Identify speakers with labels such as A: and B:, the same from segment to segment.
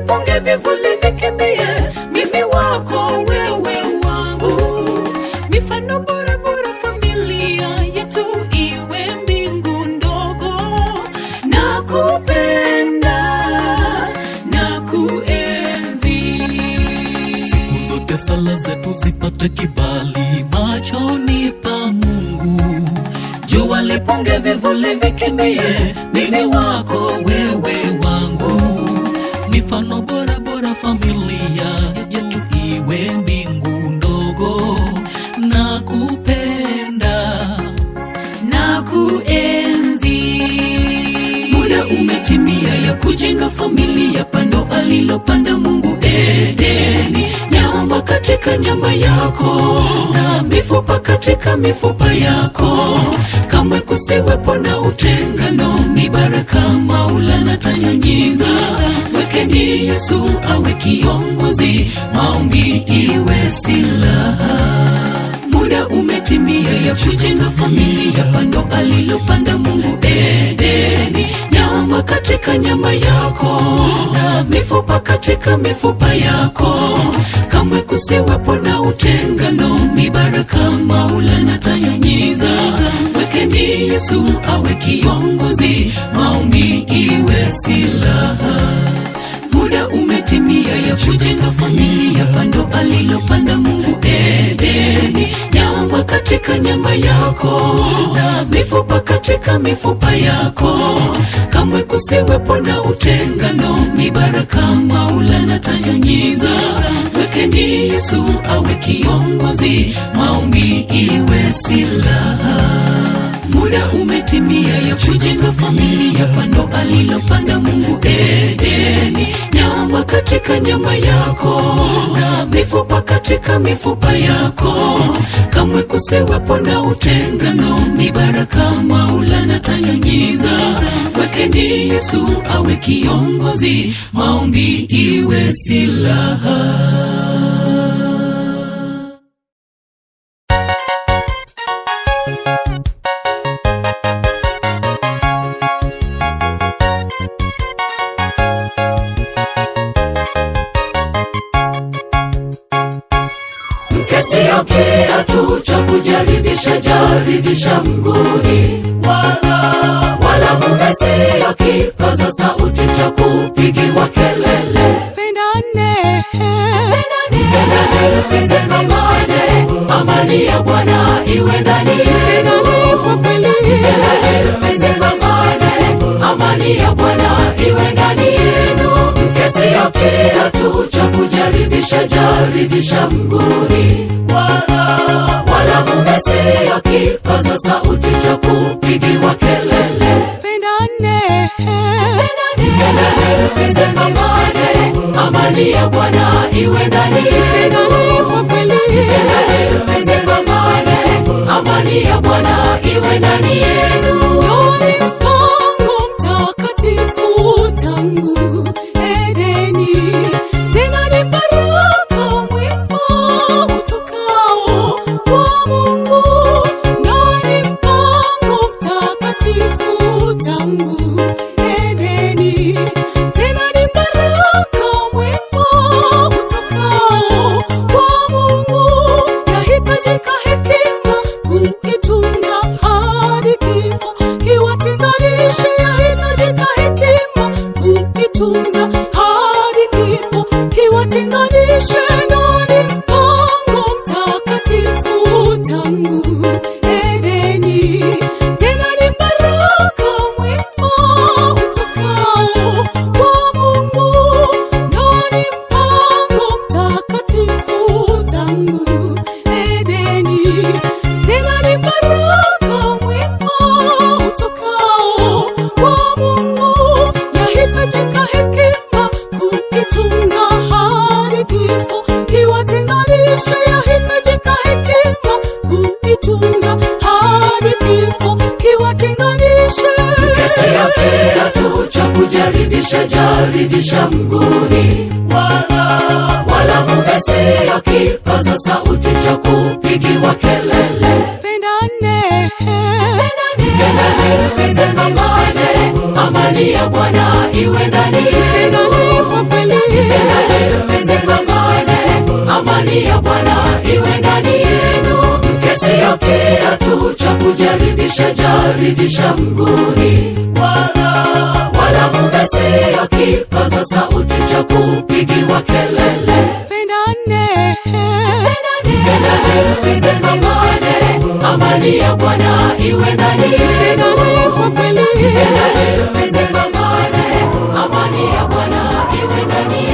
A: lipunge vivuli vikimbie, mimi wako wewe wangu. Mifano bora bora familia yetu iwe mbingu ndogo. Nakupenda na kuenzi.
B: Siku zote sala zetu zipate kibali machoni pa Mungu. Jua lipunge vivuli vikimbie, mimi wako wewe wangu. Mifano bora bora familia yetu iwe mbingu ndogo. Nakupenda
A: na kuenzi. Muda umetimia ya kujenga familia, pando alilopanda Mungu Edeni. Nyama katika nyama yako na mifupa katika mifupa yako, kamwe kusiwepo na utengano. Mibaraka Maulana tanyunyiza, mwekeni Yesu awe kiongozi, maombi iwe silaha. Muda umetimia ya kujenga familia, pando alilopanda Mungu Edeni. Nyama katika nyama yako na mifupa katika mifupa yako, kamwe kusiwepo na utengano. Mibaraka Maulana tanyunyiza, mwekeni Yesu awe kiongozi, maombi iwe silaha. Muda umetimia ya kujenga familia, pando alilopanda Mungu Edeni. Nyama katika nyama yako na mifupa katika mifupa yako, kamwe kusiwepo na utengano. Mibaraka Maulana tanyunyiza, mwekeni Yesu awe kiongozi, maombi iwe silaha. Muda umetimia ya kujenga familia, pando alilopanda Mungu Edeni. Nyama katika nyama yako na mifupa katika mifupa yako, kamwe kusiwepo na utengano. Mibaraka Maulana tanyunyiza, mwekeni Yesu awe kiongozi, maombi iwe silaha. Sio kiatu cha kujaribisha jaribisha mguni, wala mume sio kipaza sauti cha kupigiwa kelele. Pendane pisema maze, amani ya Bwana iwe ndani yenu. Kwa kweli pisema maze, amani ya Bwana iwe ndani yenu. Mke sio kiatu cha kujaribisha jaribisha mguni, wala mume sio kipaza sauti cha kupigiwa kelele. Pendane pisema maze, amani ya Bwana iwe ndani yenu. Kwa kweli pisema maze, amani ya Bwana iwe ndani yenu. Ni mpango mtakatifu tangu Edeni, tena ni baraka mwema utokao kwa Mungu. Ni mpango mtakatifu tangu Edeni, tena ni baraka mwema utokao kwa Mungu. Yahitajika hekima kuitunza hadi kifo kiwatenganishe. Yahitajika hekima kuitunza hadi kifo kiwatenganishe. Ni mpango mtakatifu tangu Edeni, tena ni baraka mwema utokao kwa Mungu. Ni mpango mtakatifu tangu Edeni, tena ni baraka mwema utokao kwa Mungu. Yahitajika hekima kuitunza hadi kifo kiwatenganishe. Yahitajika hekima kuitunza hadi kifo kiwatenganishe. Sio kiatu cha kujaribisha jaribisha mguni, wala mume sio kipaza sauti cha kupigiwa kelele. Pendane pisema maze, amani ya Bwana iwe ndani yenu. Kwa kweli amani ya Bwana iwe ndani yenu. Mkesio kiatu cha kujaribisha jaribisha mguuni, wala mkesio kipaza sauti cha kupigiwa kelele. Pendane, pende pamoja, amani ya Bwana iwe ndani yenu. Kwa kweli, pende pamoja, amani ya Bwana iwe ndani yenu.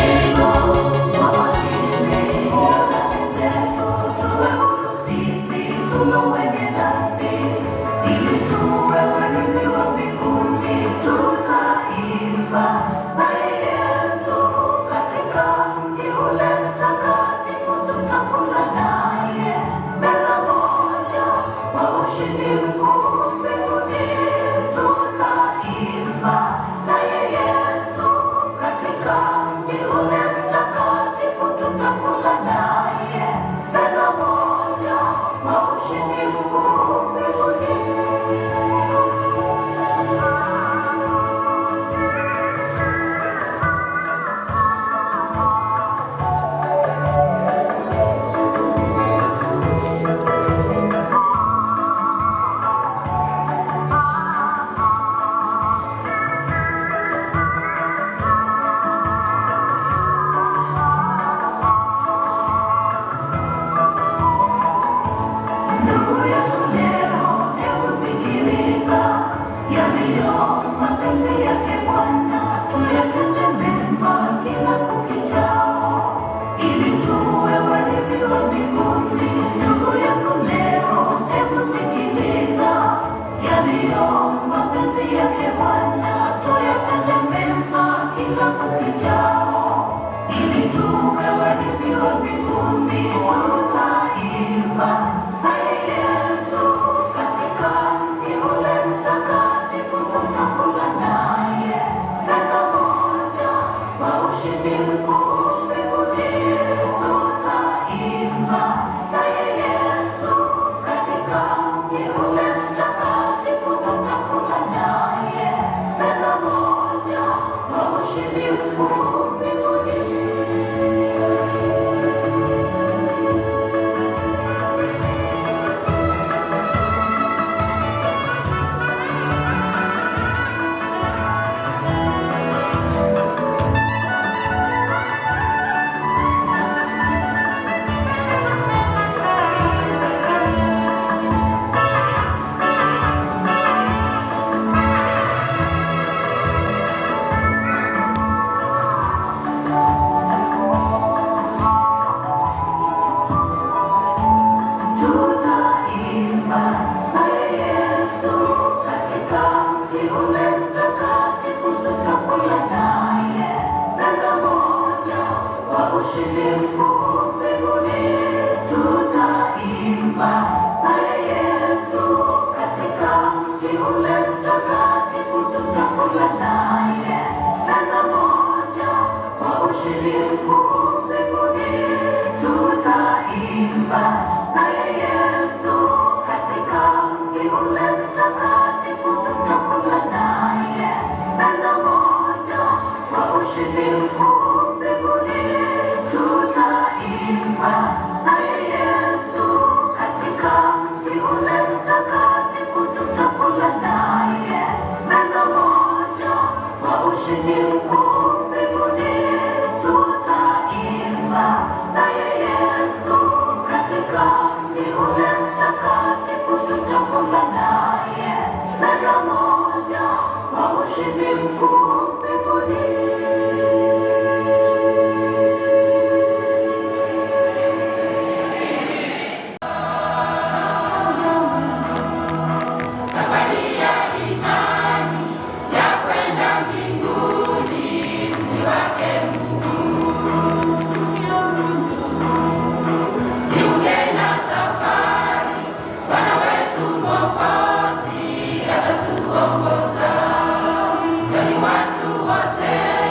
C: Watu wote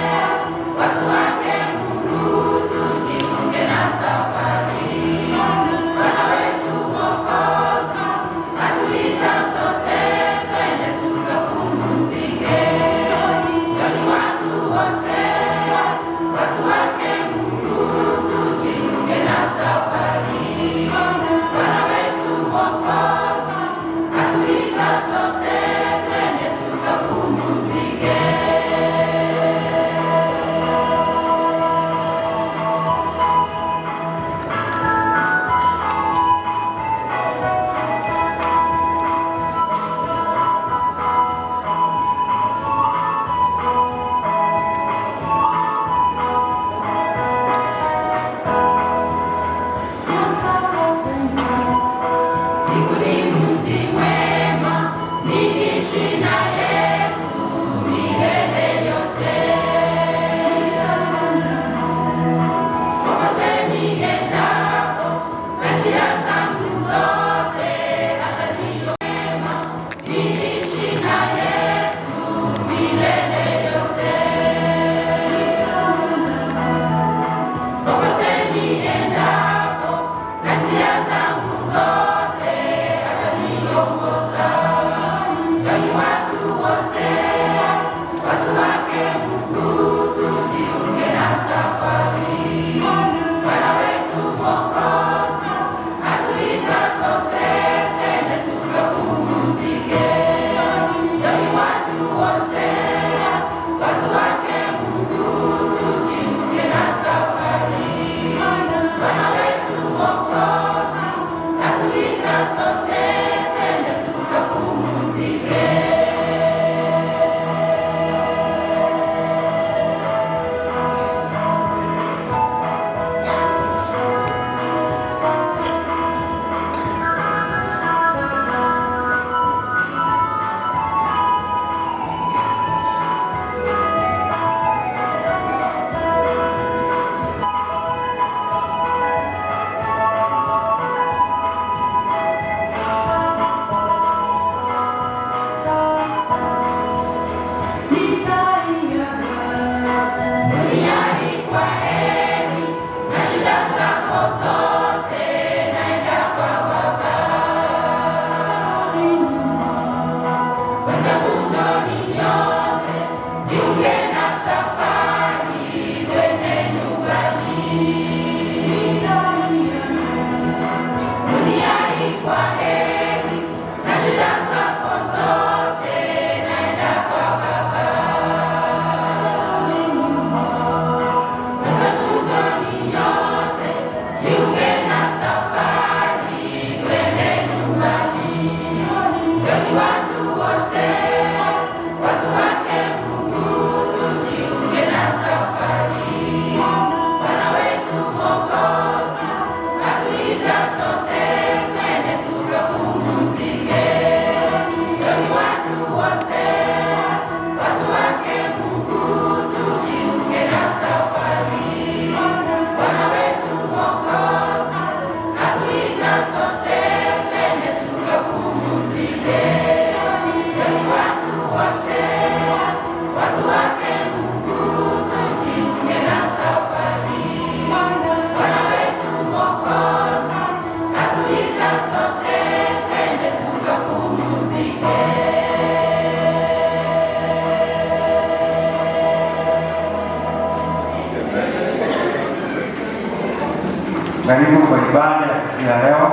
C: Karibu kwa ibada ya siku ya leo.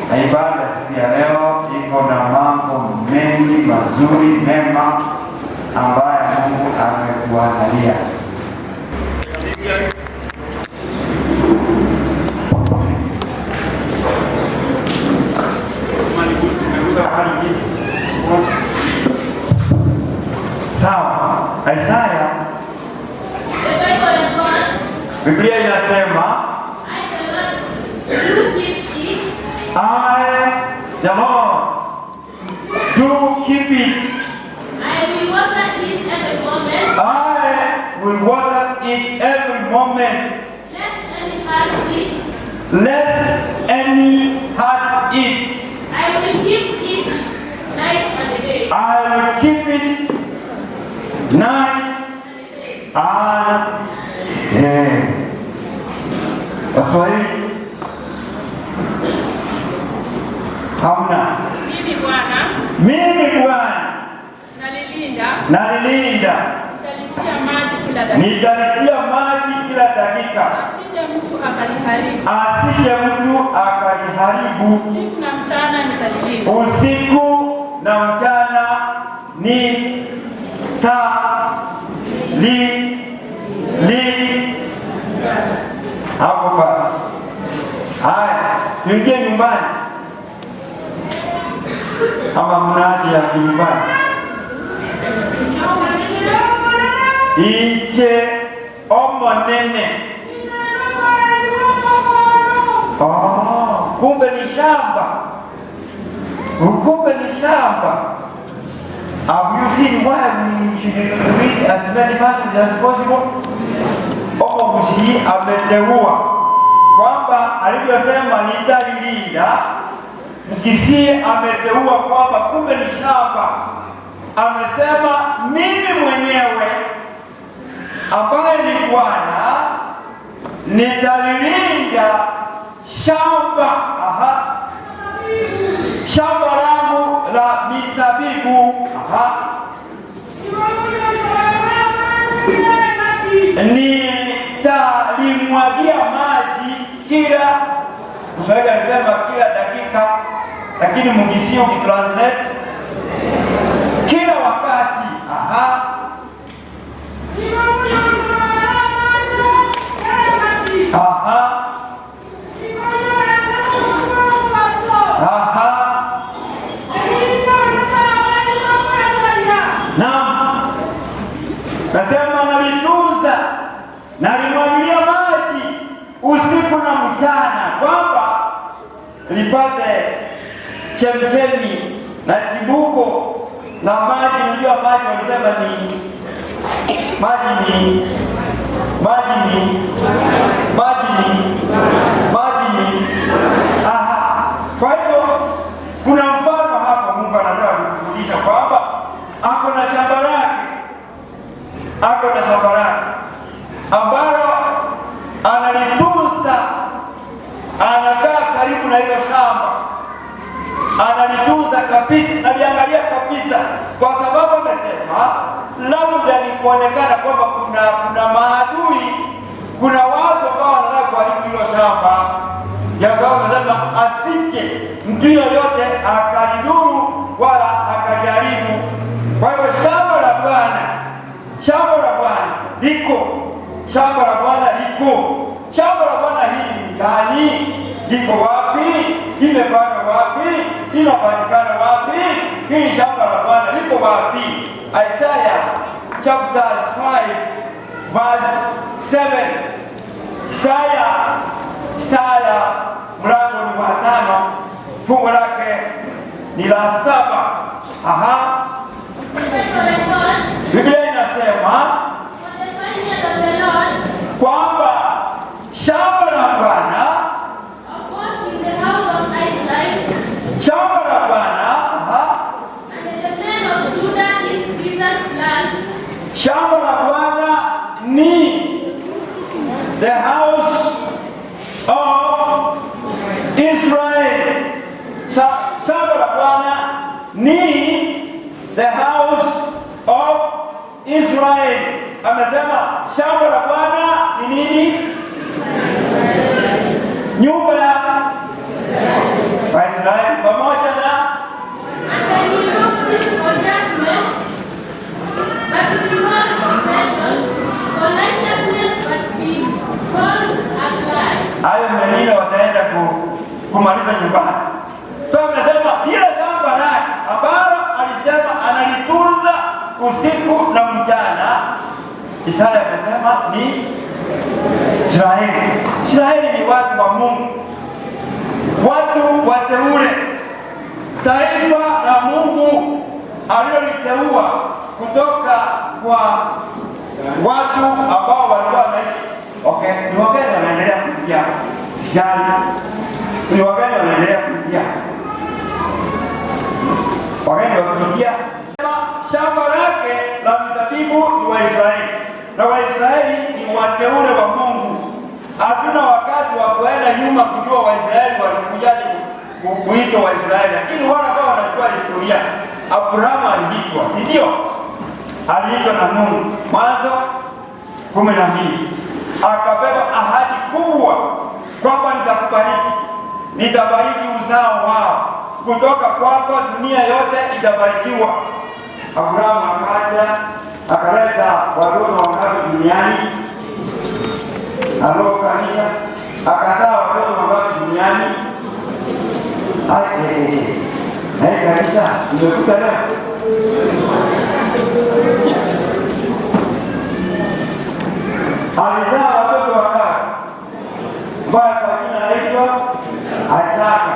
C: Na ibada ya siku ya leo iko na mambo mengi mazuri mema ambayo Mungu amekuandalia. Sawa, Isaya Biblia inasema I, the Lord, do keep it.
D: I will water it every moment.
C: I will water it every moment.
D: Lest any heart eat.
C: Lest any heart eat.
D: I will keep it night and day.
C: I will keep it night and day. Waswahili hamna.
D: Mimi Bwana
C: nalilinda, nitalitia maji kila dakika,
D: asije mtu akaliharibu. Usiku na mchana nitalilinda.
C: Usiku na mchana nitalilinda. Hapo basi. Haya, tuingie nyumbani. Ama mnadi ya nyumbani. Inche omonene. Kumbe ni shamba. Kumbe ni shamba. Have you seen why we should read as many verses as possible? Mkushi ameteua kwamba alivyosema nitalilinda. Mkushi ameteua kwamba kumbe ni shamba. Amesema mimi mwenyewe ambaye ni Bwana nitalilinda shamba. Shamba langu la mizabibu. Nitalimwagia maji kila, Mswahili alisema kila dakika, lakini Mkisi ukitranslate kila wakati. Nasema nalitunza, nalimwagilia maji usiku na mchana, kwamba lipate chemchemi na chibuko na maji. Unajua maji walisema ni maji. Kwa hivyo kuna mfano hapo Mungu anataka kufundisha kwamba ako na shamba lake ambalo analitunza, anakaa karibu na hilo shamba, analitunza kabisa, naliangalia kabisa, kwa sababu amesema labda ni kuonekana kwamba kuna maadui, kuna watu ambao wanataka kuharibu hilo shamba, ya sababu amesema asije mtu yoyote akalidhuru wala akaliharibu. Kwa hivyo shamba la Bwana liko. Shamba la Bwana hili gani? Liko wapi? Limepandwa wapi? Linapatikana wapi? Hili shamba la Bwana liko wapi? Isaiah chapter 5 verse 7. Isaya mlango ni wa 5, fungu lake ni la 7. Biblia inasema kwamba shamba la Bwana, shamba la Bwana ni the house of Israel. Shamba la Bwana ni the house of Israel. Amesema shamba la Bwana ni nini? Nyumba ya Waisraeli pamoja na hayo mengine wataenda kumaliza nyumbani. So amesema ile shamba lake ambalo alisema analitunza usiku na mchana. Isaya amesema ni Israeli. Israeli ni watu wa Mungu, watu wateule, taifa la Mungu aliloliteua kutoka kwa watu ambao walikuwa wanaishi. Ni wageni wanaendelea kuingia. Sijali. Ni wageni wanaendelea kuingia. Wageni wakiingia, shamba lake la mizabibu ni Waisraeli. Na Waisraeli ni wateule wa Mungu. Hatuna wakati wa kuenda nyuma kujua Waisraeli walikujaje kuitwa Waisraeli. Lakini wale ambao wanajua historia, Abrahamu aliitwa, si ndio? Aliitwa na Mungu. Mwanzo 12. Akabeba ahadi kubwa kwamba nitabariki uzao wao, kutoka kwako dunia yote itabarikiwa. Abrahamu akaja akaleta watoto wangapi duniani? Halo kanisa, akazaa watoto wangapi duniani? Kanisa, umekuta leo alizaa watoto wangapi? Mbaya kwa jina anaitwa Isaka.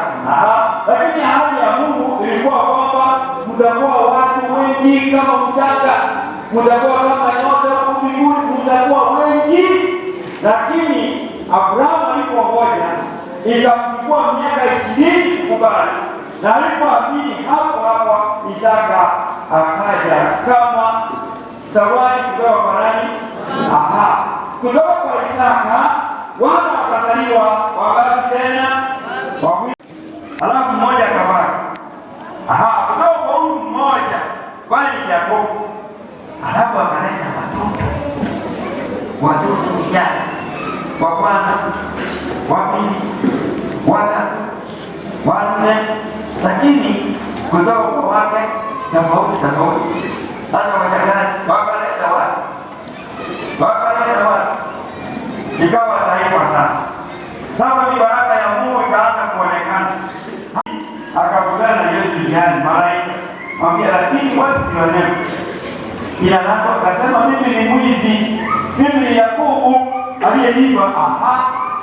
C: Lakini ahadi ya Mungu ilikuwa kwamba mtakuwa watu wengi kama mchanga, mtakuwa kama nyota mbinguni, mtakuwa wengi lakini Abrahamu alipongoja ikamchukua miaka 20 kukubali, na alipoamini hapo hapo Isaka akaja kama zawadi kutoka kwa nani? Kutoka kwa Isaka wana wakazaliwa wangapi tena? Wawili. Alafu mmoja akabaki. Kutoka kwa huyu mmoja kwani Yakobo. Alafu akaleta watoto vijana wa kwanza, wa pili, wa tatu, wa nne, lakini kutoka kwa wake tofauti. Hata wajakani wakaleta watu ikawa taifa sasa. Sasa ni baraka ya Mungu ikaanza kuonekana. Akakutana na Yesu njiani, malaika mwambia, lakini wasione ila nako akasema, mimi ni mwizi, mimi ni Yakobo aliyeitwa.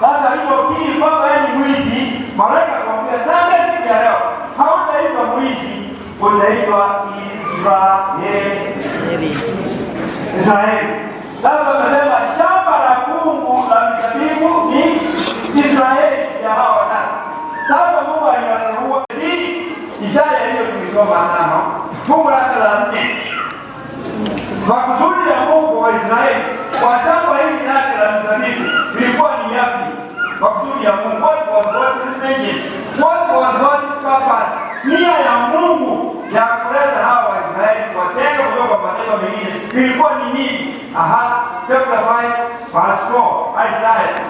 C: Sasa alipokiri kwamba yeye ni mwizi, malaika akamwambia, tangu siku ya leo hautaitwa mwizi, utaitwa Israeli. Sasa amesema shamba la kungu la mizabibu ni Israeli ya hawa watatu. Sasa Mungu aliwateua hii Isaya hiyo tulisoma 5 fungu lake la 4. Makusudi ya Mungu wa Israeli kwa shamba hili lake la mizabibu ilikuwa ni yapi? Makusudi ya Mungu nia ya Mungu ya kuleta hawa Waisraeli watenge kutoka kwa mataifa mengine ilikuwa ni nini? Chapter 5 verse 4. Isaiah.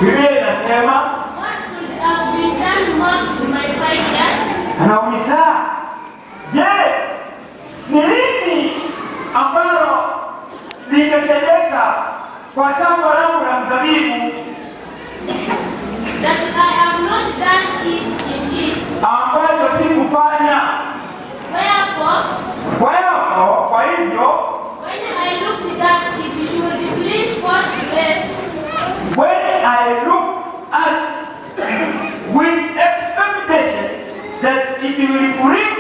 C: Biblia inasema anauliza, je, ni lini ambalo lingetendeka kwa shamba langu la mzabibu ambayo sikufanya? Kwa hivyo when I look at with expectation that it will bring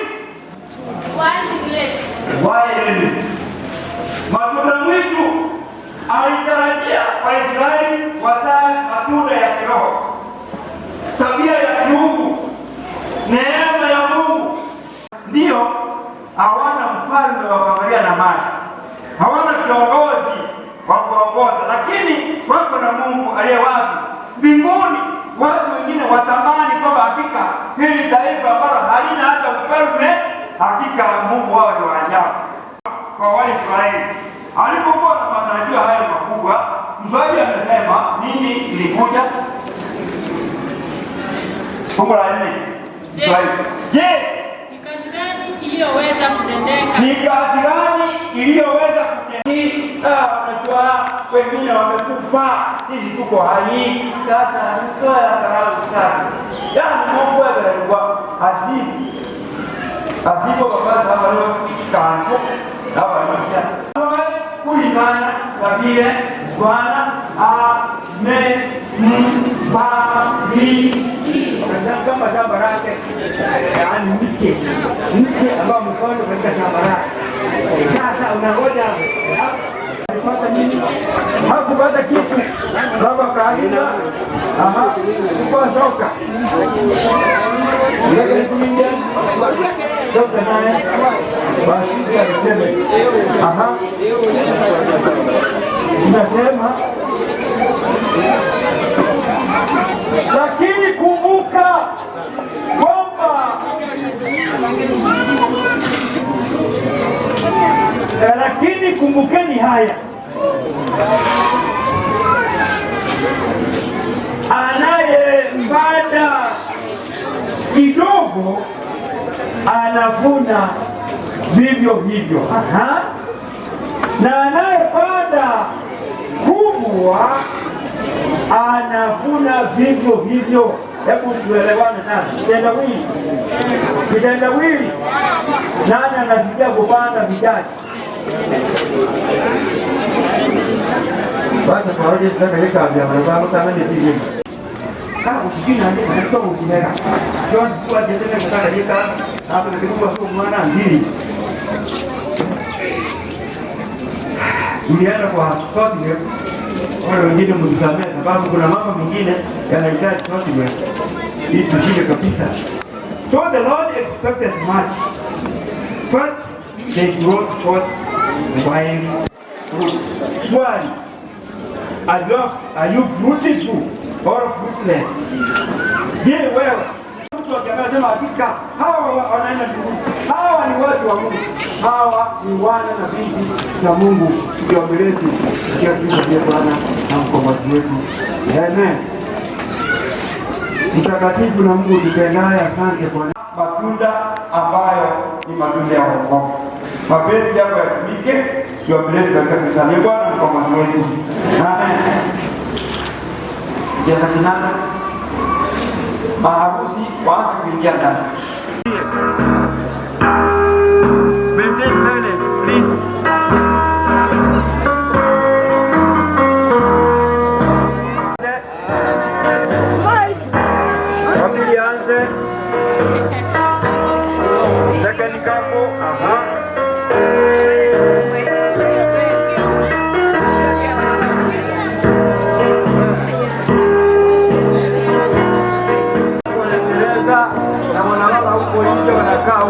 C: matunda mwitu, alitarajia Waisraeli wazae matunda ya kiroho, tabia ya kiungu, neema ya Mungu. Ndio hawana mfalme wa kuangalia na maji, hawana kiongozi wa kuongoza, lakini wako na Mungu aliye wapi? Mbinguni. Watu wengine watamani kwamba hakika hili taifa ambalo halina hata mfalme, hakika Mungu wao ni wa ajabu. Kwa Waisraeli alipokuwa na matarajio hayo makubwa, mswahili amesema nini ilikuja? Fungu la 4. Je,
D: ni kazi gani iliyoweza kutendeka?
C: Ni kazi gani iliyoweza kutendeka? Unajua wengine wamekufa, sisi tuko hai. Sasa nitoa angalau sana. Mungu alikuwa asipo baba hapa leo kanto hapa nishia. Kulingana na vile Bwana amebariki. Kama shamba lake, yaani mche ambao mkondo katika shamba lake. Sasa unangoja kupata nini? Hakupata kitu. Baba kaida. Kwa toka. Ndio kuingia. Toka naye. Basi alisema. Ninasema. Lakini kumbuka kwamba lakini kumbukeni haya, anayepanda kidogo anavuna vivyo hivyo, na anayepanda kubwa anavuna vivyo hivyo. Hebu tuelewane sasa. Vitendawili nani anasikia kupanda vijaji? Basi pamoja tunakaleka vya mwanadamu sana ni hivi. Kama ukijina ndio unatoka ukimera. Ndio kwa jetele kutaka jika hapo ndio kwa mwana mbili. Ilienda kwa spot ndio wale wengine mtusamee, sababu kuna mambo mengine yanahitaji consequence ili tushinde kabisa. So the Lord expected much. First, they brought forth wine. Swali, are you fruitful or fruitless? Je, wewe mtu akisema hakika hawa wanaenda mbinguni, hawa ni watu wa Mungu, hawa ni wana na binti za Mungu, ndio wamelezi katika Kristo Yesu Bwana na mkombozi wetu. Amen. Mtakatifu na Mungu tutendaye, asante kwa matunda ambayo ni matunda ya wokovu. Mapenzi yako yatumike, tuwapeleke katika kusanyia Bwana mkombozi wetu. Amen. Jaza kinanda maharusi waanze kuingia ndani. Maintain silence, please. Wapili anze. Second couple, na mwanamama huko nje wanakaa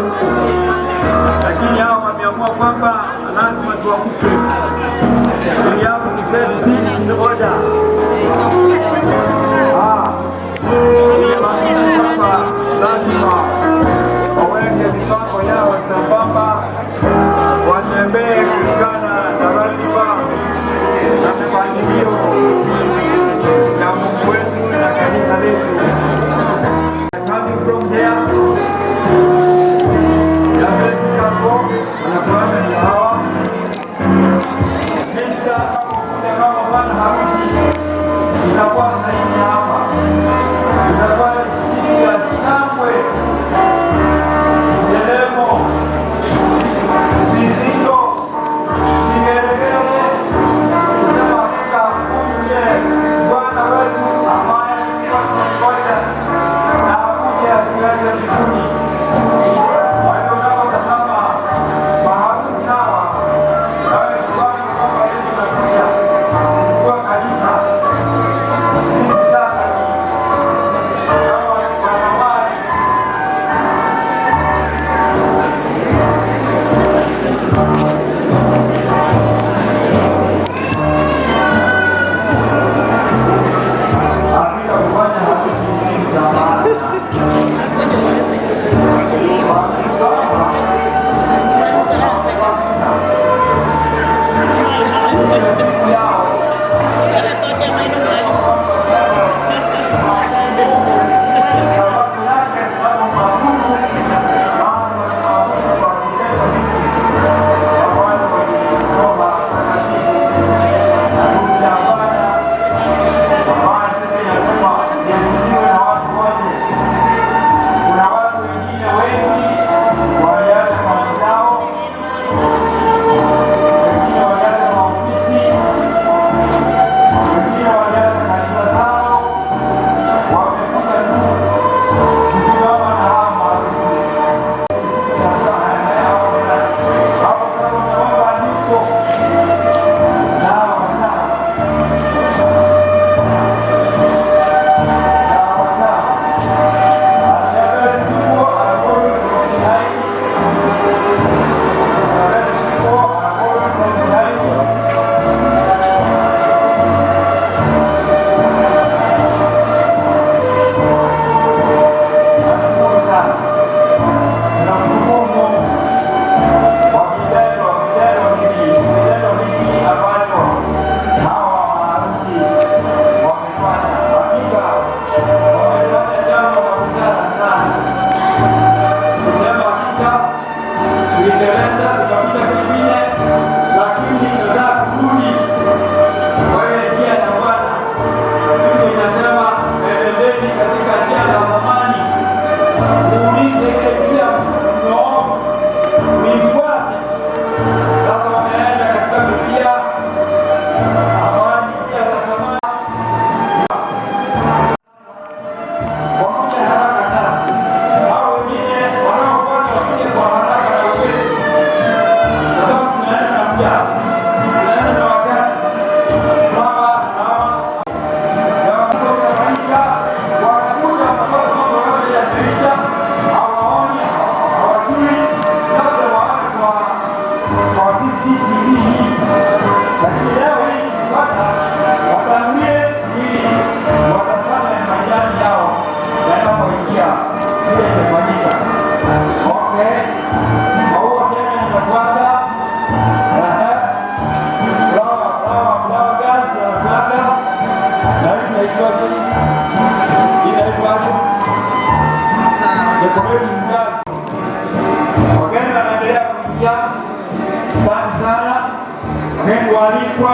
C: kualikwa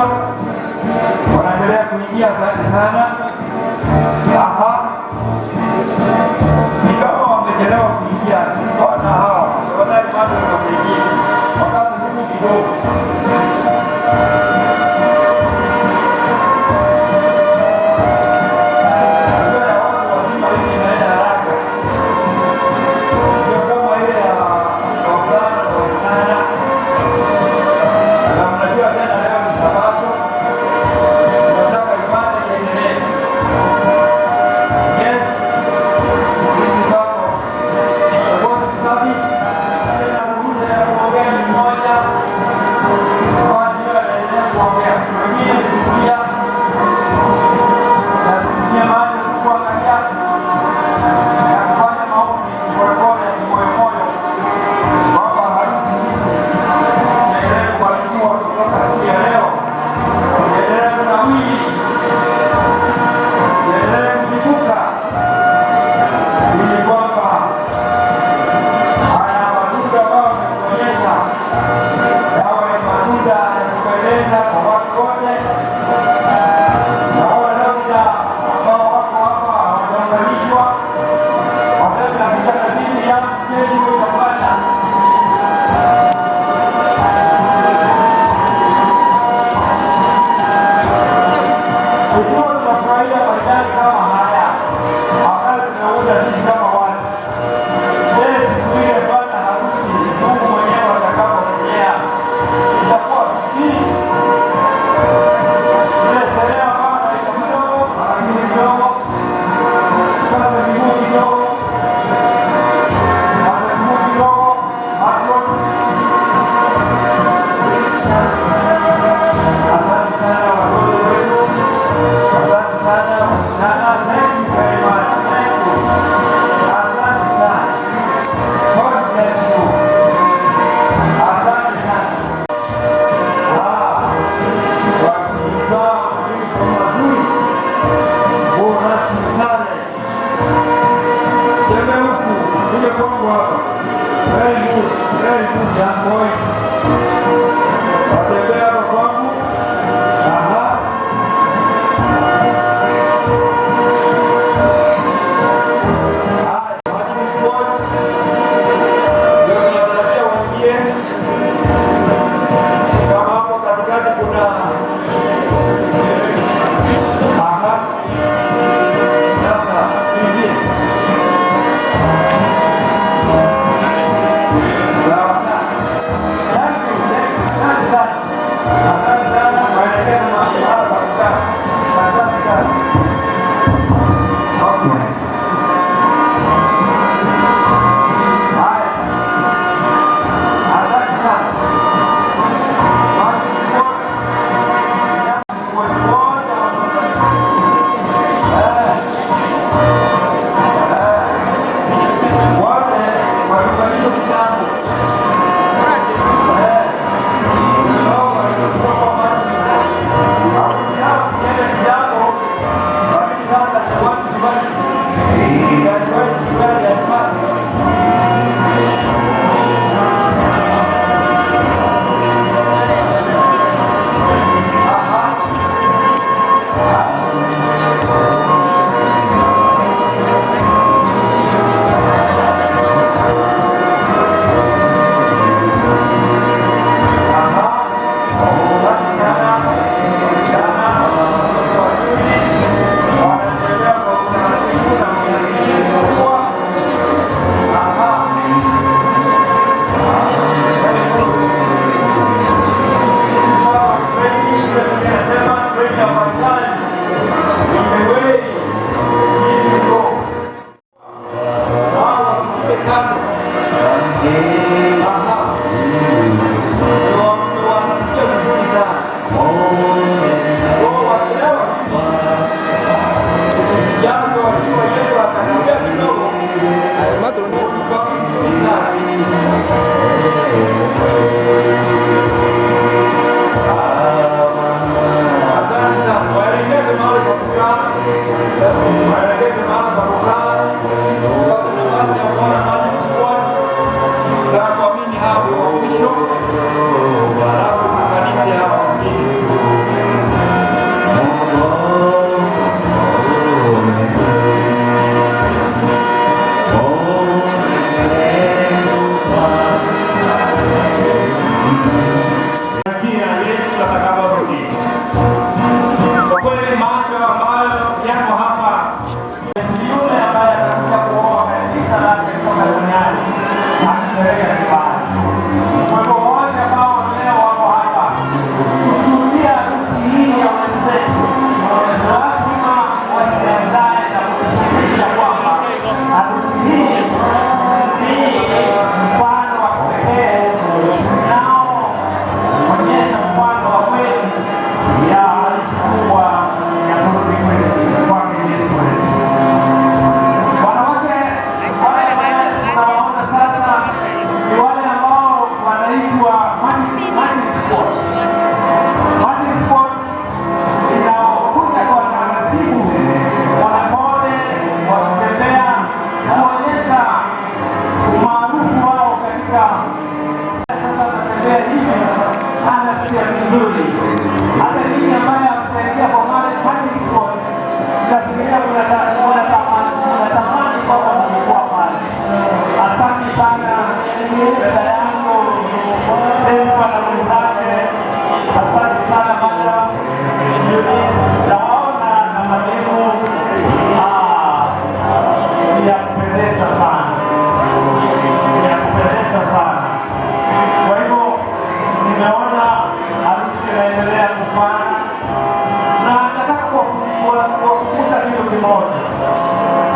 C: wanaendelea kuingia. Asante sana. Ni kama wamechelewa kuingia, ona hawa tafadhali, bado wanaingia wakati huu kidogo. Thank you.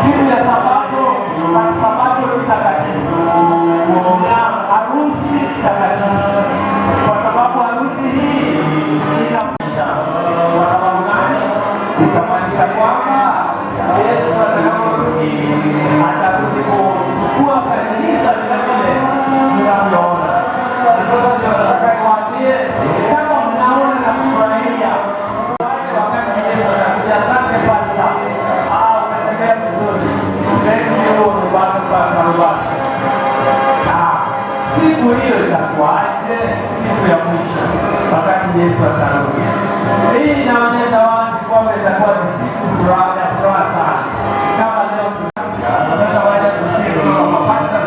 E: siku ya Sabato na Sabato takatifu na harusi takatifu, kwa sababu harusi hii inamaanisha, kwa sababu gani? Itamaanisha kwamba Yesu atakaporudi atarudi kuchukua kanisa vile tunavyoona. Sasa ndio nataka niwaambie, kama mnaona na kufurahia wakati Yesu anakuja, asante pasta, umetembea vizuri, siku hiyo itakuaje? Siku ya mwisho wakati Yesu atarudi. Hii inaonyesha wazi kwamba itakuwa ni siku ya furaha sana. Kama leo tunataka waje tusikie kama pasta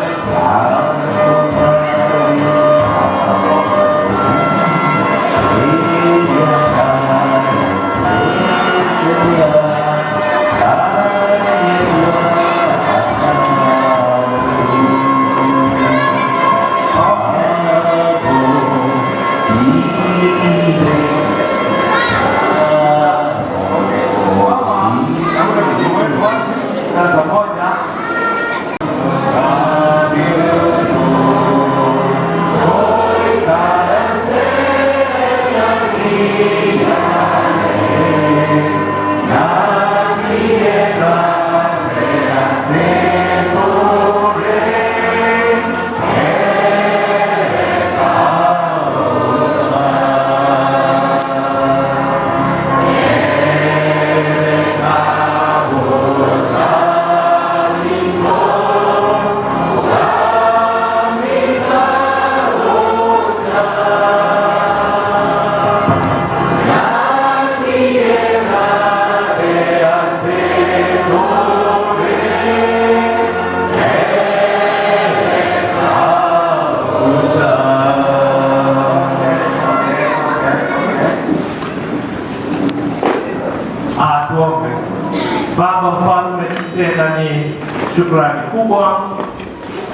E: Baba Mfalme, tena ni shukrani kubwa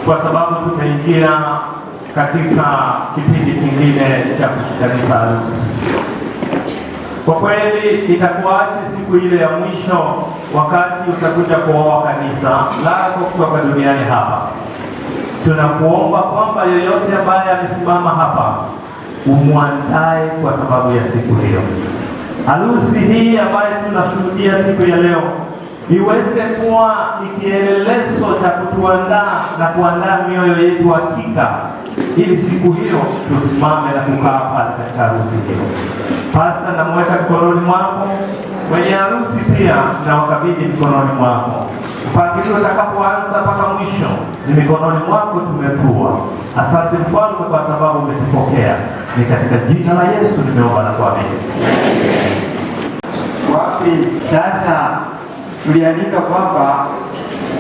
E: kwa sababu tumeingia katika kipindi kingine cha kushikanisha harusi. Kwa kweli itakuwaje siku ile ya mwisho, wakati utakuja kuoa kanisa lako kutoka duniani hapa? Tunakuomba kwamba yeyote ambaye amesimama hapa umwandae kwa sababu ya siku hiyo. Harusi hii ambayo tunashuhudia siku ya leo iweze kuwa ni kielelezo cha kutuandaa na kuandaa mioyo yetu hakika, ili siku hiyo tusimame na kukaa pale katika harusi hiyo. Pasta, namweka mikononi mwako, mwenye harusi pia na wakabidhi mikononi mwako. Mpangilio utakapoanza mpaka mwisho ni mikononi mwako tumetua. Asante Mfalme kwa sababu umetupokea. Ni katika jina la Yesu nimeomba na kuamini.
C: Wapi sasa tuliandika kwamba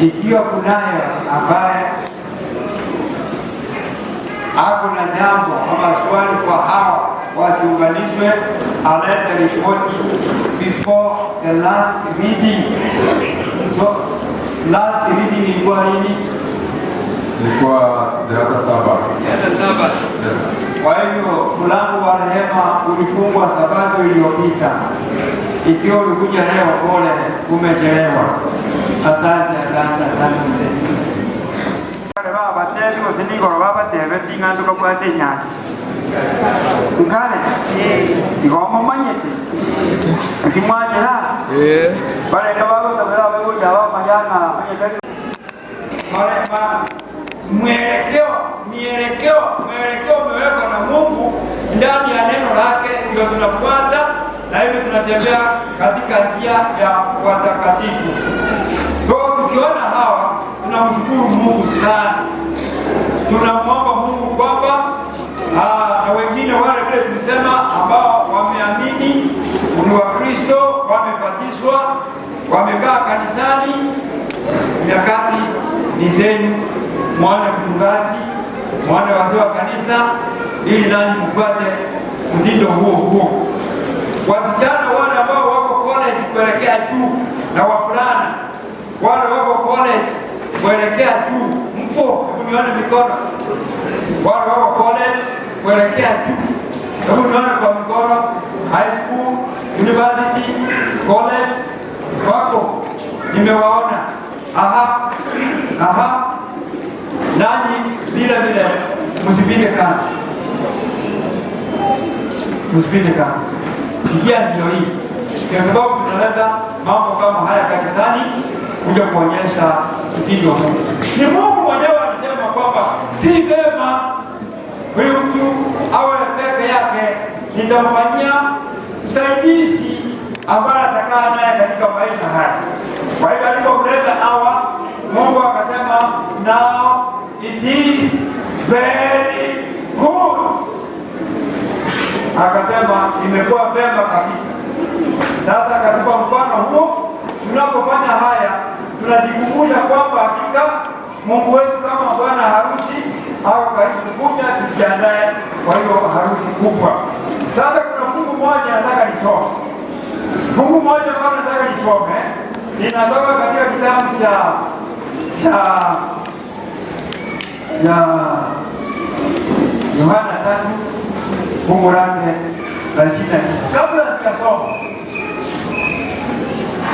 C: ikiwa kunaye ambaye ako na jambo ama swali kwa hawa wasiunganishwe, alete ripoti before the last reading. So last reading ilikuwa nini?
F: Ilikuwa darasa 7.
C: Kwa hivyo mlango wa rehema ulifungwa Sabato iliyopita. Ikiwa ulikuja leo, pole, umechelewa. Asante. Baba tedi osiniko baba tebe tingandu kwa kwate nyati. Ngale igomba manyete. Kimwajira. Bale kabalo tabela wewe jawa majana manyete. Mwelekeo umewekwa na Mungu ndani ya neno lake, ndio tunafuata na hivi tunatembea katika njia ya watakatifu. So tukiona hawa tunamshukuru Mungu sana, tunamwomba Mungu kwamba na wengine wale vile tulisema ambao wameamini ni Wakristo, wamebatizwa, wamekaa kanisani, nyakati ni zenu, mwana mchungaji, mwana wazee wa kanisa, ili nani kufuate mtindo huo. Wasichana wale ambao wako college kuelekea juu na wafulana wale wako college kuelekea juu, mpo? Hebu nione mikono. Wale wako college kuelekea juu, hebu nione kwa mikono. High school, university, college wako, nimewaona. Nani vile vile msipige kando, msipige kando. Njia ndio hii, kwa sababu tunaleta mambo kama haya kanisani kuja kuonyesha upendo wa Mungu. Ni Mungu mwenyewe alisema kwamba si vema huyu mtu awe peke yake, nitamfanyia msaidizi ambaye atakaa naye katika maisha haya. Kwa hivyo alipomleta Hawa, Mungu akasema now it is very good. Akasema imekuwa vema kabisa. Sasa katika mfano huo, tunapofanya haya tunajikumbusha kwamba hakika Mungu wetu kama bwana harusi au karibu kuja, tujiandae kwa hiyo harusi kubwa. Sasa kuna fungu moja nataka nisome. Fungu moja bado nataka nisome. Ninatoka katika kitabu cha Yohana 3 fungu lake la 29. Kabla sijasoma,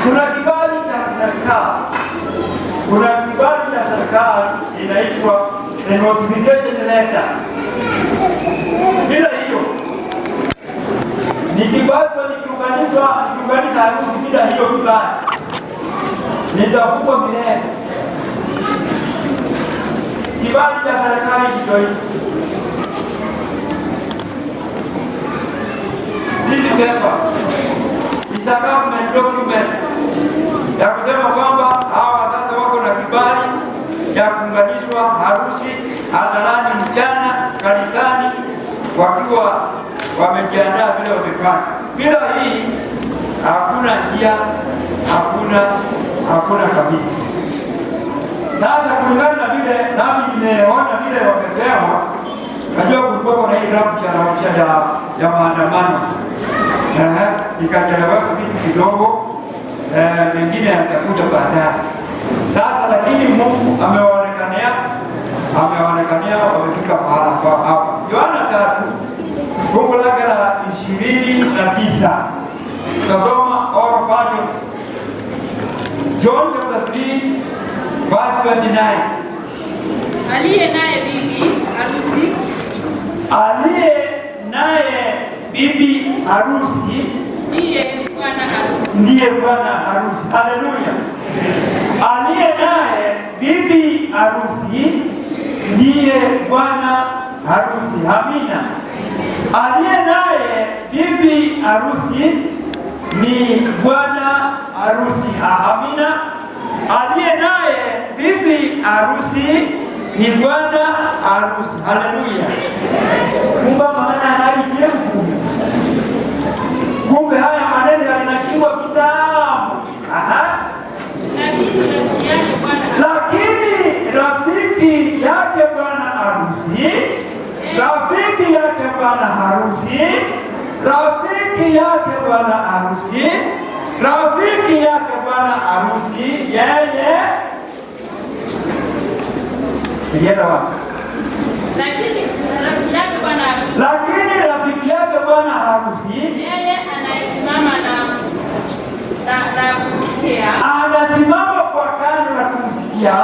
C: kuna kibali cha serikali. Kuna kibali cha serikali inaitwa the notification letter. Bila hiyo ni kibali nikiunganisha harusi, bila hiyo kibali nitafungwa milele. Kibali cha serikali ndicho hicho. This is a government document ya kusema kwamba hawa sasa wako na kibali cha kuunganishwa harusi hadharani, mchana kanisani, wakiwa wamejiandaa vile wamefanya. Bila hii hakuna njia, hakuna kabisa. Sasa kulingana na vile nami nimeona vile wamepewa, najua kulikuwa na hii rapsha ya maandamano. Nikachelewesha vitu kidogo, mengine yatakuja baadaye. Sasa lakini Mungu amewaonekania, wamefika pahala hapa. Yohana 3 fungu lake la 29. Tutasoma all versions. John chapter 3 verse 29.
D: Aliye naye bibi harusi,
C: ndiye bwana harusi. Haleluya. Aliye naye bibi harusi ndiye bwana harusi. Amina. Aliye naye bibi harusi ni bwana harusi. Amina. Aliye naye bibi harusi ni bwana harusi. Haleluya. Kumba maana anaje kumbe haya maneno yanakingwa kitabu. Lakini rafiki yake bwana harusi, rafiki yake bwana harusi, rafiki yake bwana harusi, rafiki yake bwana harusi, yeye lakini rafiki yake bwana harusi,
D: yeye anayesimama na kusikia,
C: anasimama kwa kando na kumsikia,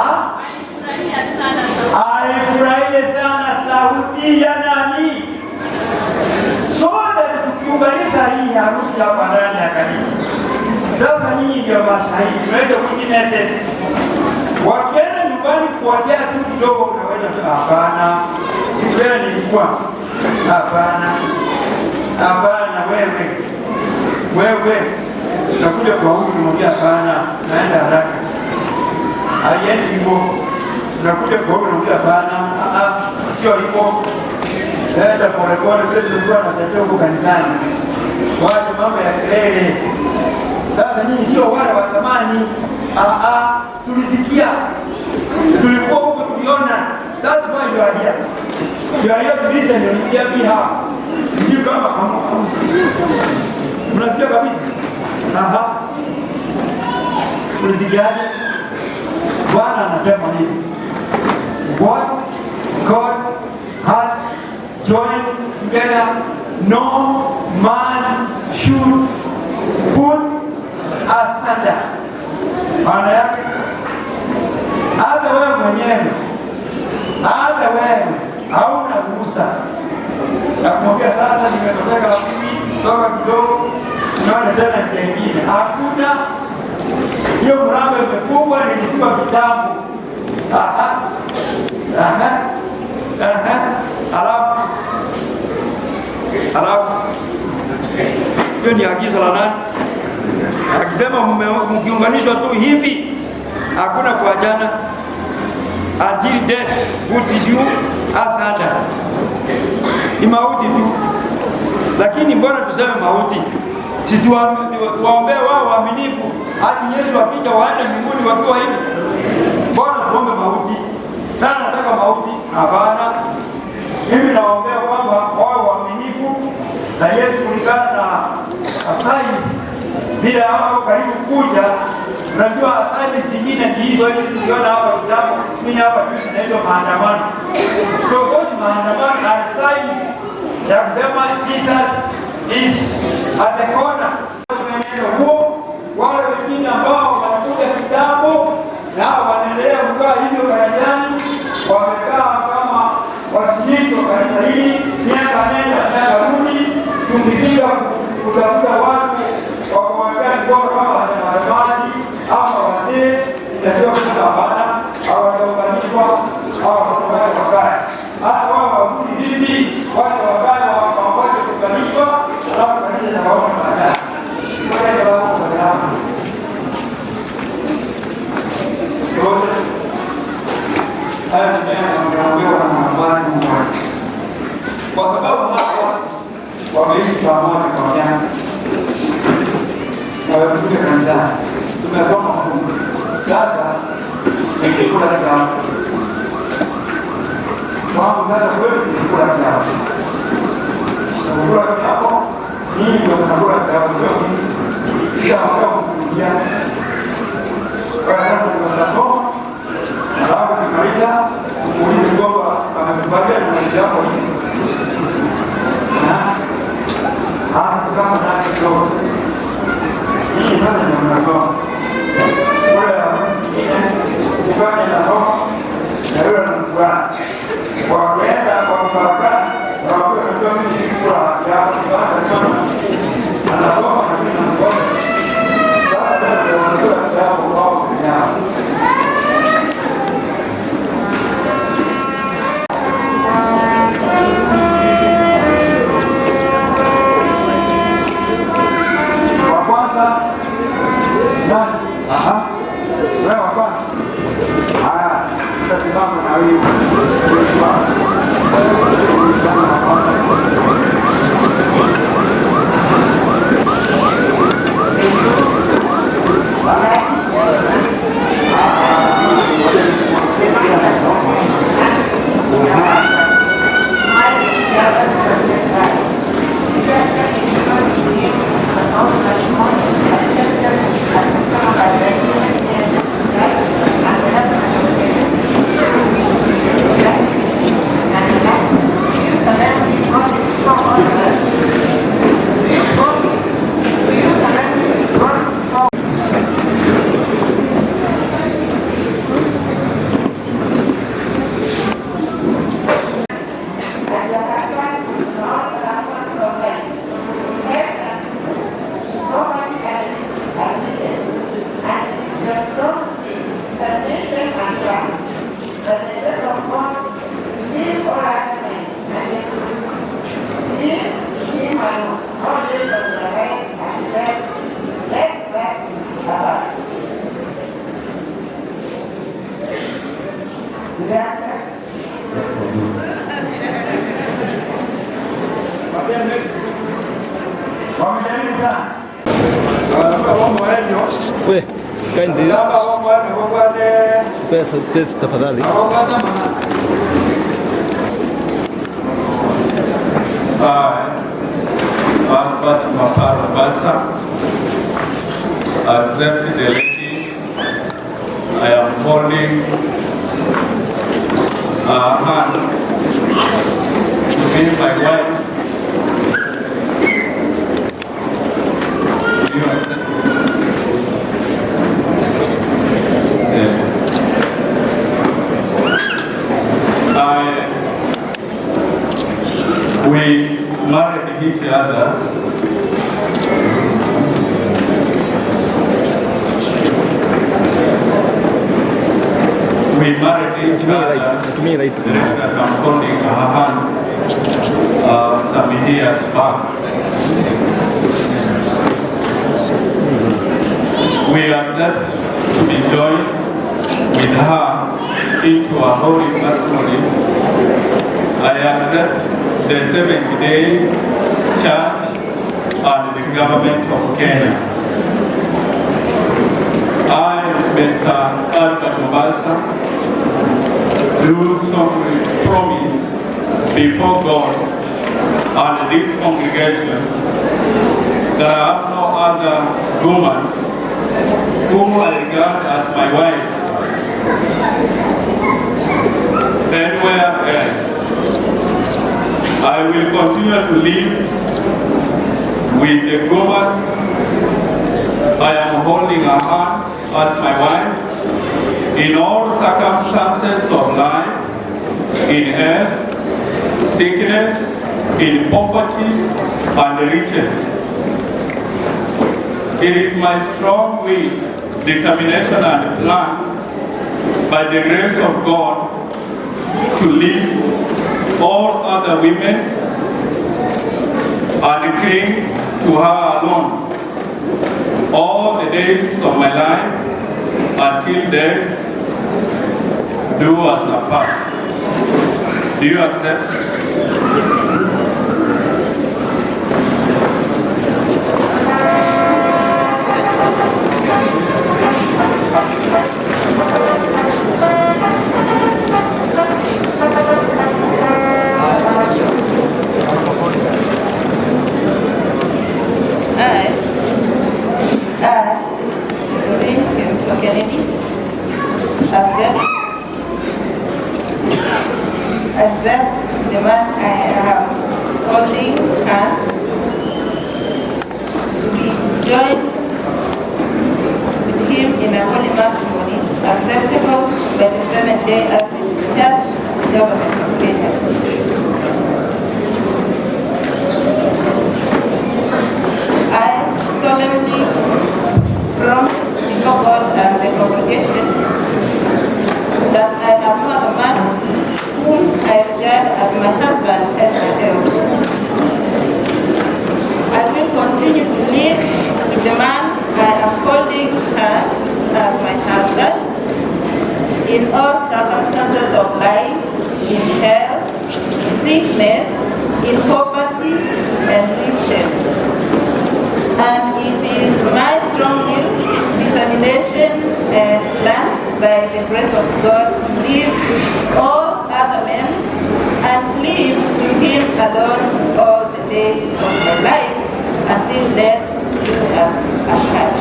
C: alifurahia sana sauti ya nani? Sote tukiunganisha hii harusi hapa ndani ya kanisa. Sasa nyinyi ndio mashahidi, mwende kwingine tena. Wakienda nyumbani kuwatea tu kidogo, unaweza hapana, wewe nilikuwa hapana, wewe nakuja kwa huyu mmoja, hapana, naenda haraka, haiendi hivyo. Nakuja kwa huyu mmoja, hapana, sio hivyo, enda polepole. Vile tulikuwa tunatetea huko kanisani, wacha mambo ya kelele. Sasa nyinyi sio wale wa zamani. Tulisikia, tulikuwa huko, tuliona. That's why you are here. You are here to listen and hear me how. Sio kama mnasikia kabisa. Tulisikiaje? Bwana anasema nini? What God has joined together, no man should put asunder. Maana yake Nimekuja sasa, nimetoka wapi, toka kidogo, naona tena kingine. Hakuna hiyo mlango imefungwa, nilikuwa kitambo. Alafu hiyo ni agizo la nani? Akisema mkiunganishwa tu hivi hakuna kuachana, until death puts you asunder. Ni mauti tu. Lakini mbona tuseme mauti? Si tuwaombee wao waaminifu hadi Yesu akija waende mbinguni wakiwa hivi? Mbona tuombe mauti? Nani anataka mauti? Hapana. Mimi naombea kwamba wao waaminifu na Yesu kulingana na science bila hao karibu kuja. Unajua science nyingine ni hizo tuliona hapa kitabu. Mimi hapa kitu inaitwa maandamano. So those maandamano are science ya kusema Jesus is at the corner. Wale wengine ambao wanakuja kitabu na wanaendelea kukaa hivyo kanisani, wamekaa kama washiriki wa kanisa hili, miaka nenda miaka rudi, tukipiga kutafuta watu wa kuwekea mikono kama watemaji ama wazee, inajua kuna bana hawataunganishwa au watakubaye wakae. Hata wao wafudi hivi, watu wakae wapamoja kuunganishwa, alafu kanisa na waona baadaye. Kwa sababu hao wameishi pamoja kwa miaka na wamekuja kanisani, tumesoma Mungu. Sasa nikikula kitabu wangu sasa kweli nikikula kitabu kula kitabu hii ndio tunakula kitabu kisha wakati kuingia kwa sababu tunasoma alafu tukimaliza kuuliza kwamba amekubalia na jambo hili kama nani kidogo. Hii sana ni mnagoma. Kwa hiyo kufanya na roho na wewe unafuraha. Kwa kwenda kwa kubaraka na kwa kutoa mimi kwa ya sasa kama anasoma na mimi nasoma. Sasa ndio wanatoa jambo kwao wenyewe.
G: Space tafadhali.
F: Albert Maparo Basa, accepted the lady. I am holding hand to be my wife. You accept? We other. We married each other. That I'm holding her hand some years back. We accept to be joined with her into a holy matrimony. I accept the 70-day church and the government of Kenya. I, Mr. Albert Mombasa, do solemnly promise before God and this congregation that I have no other woman whom I regard as my wife anywhere else. I will continue to live with the woman I am holding her hand as my wife in all circumstances of life, in health, sickness, in poverty and riches. It is my strong will, determination and plan, by the grace of God, to leave all other women and cling to her alone all the days of my life until death do us apart. Do you accept?
G: Accept the man I am holding hands to be joined with him in a holy matrimony acceptable by the Seventh-day Adventist Church, Government of Kenya. I solemnly promise before God and the congregation that I am no other man whom I regard as my husband anywhere else. I will continue to live with the man I am holding hands as my husband in all circumstances of life, in health, sickness, in poverty and riches. And it is my strong will, determination and plan by the grace of God to live all other men and live to him alone all the days of my life until death do us apart.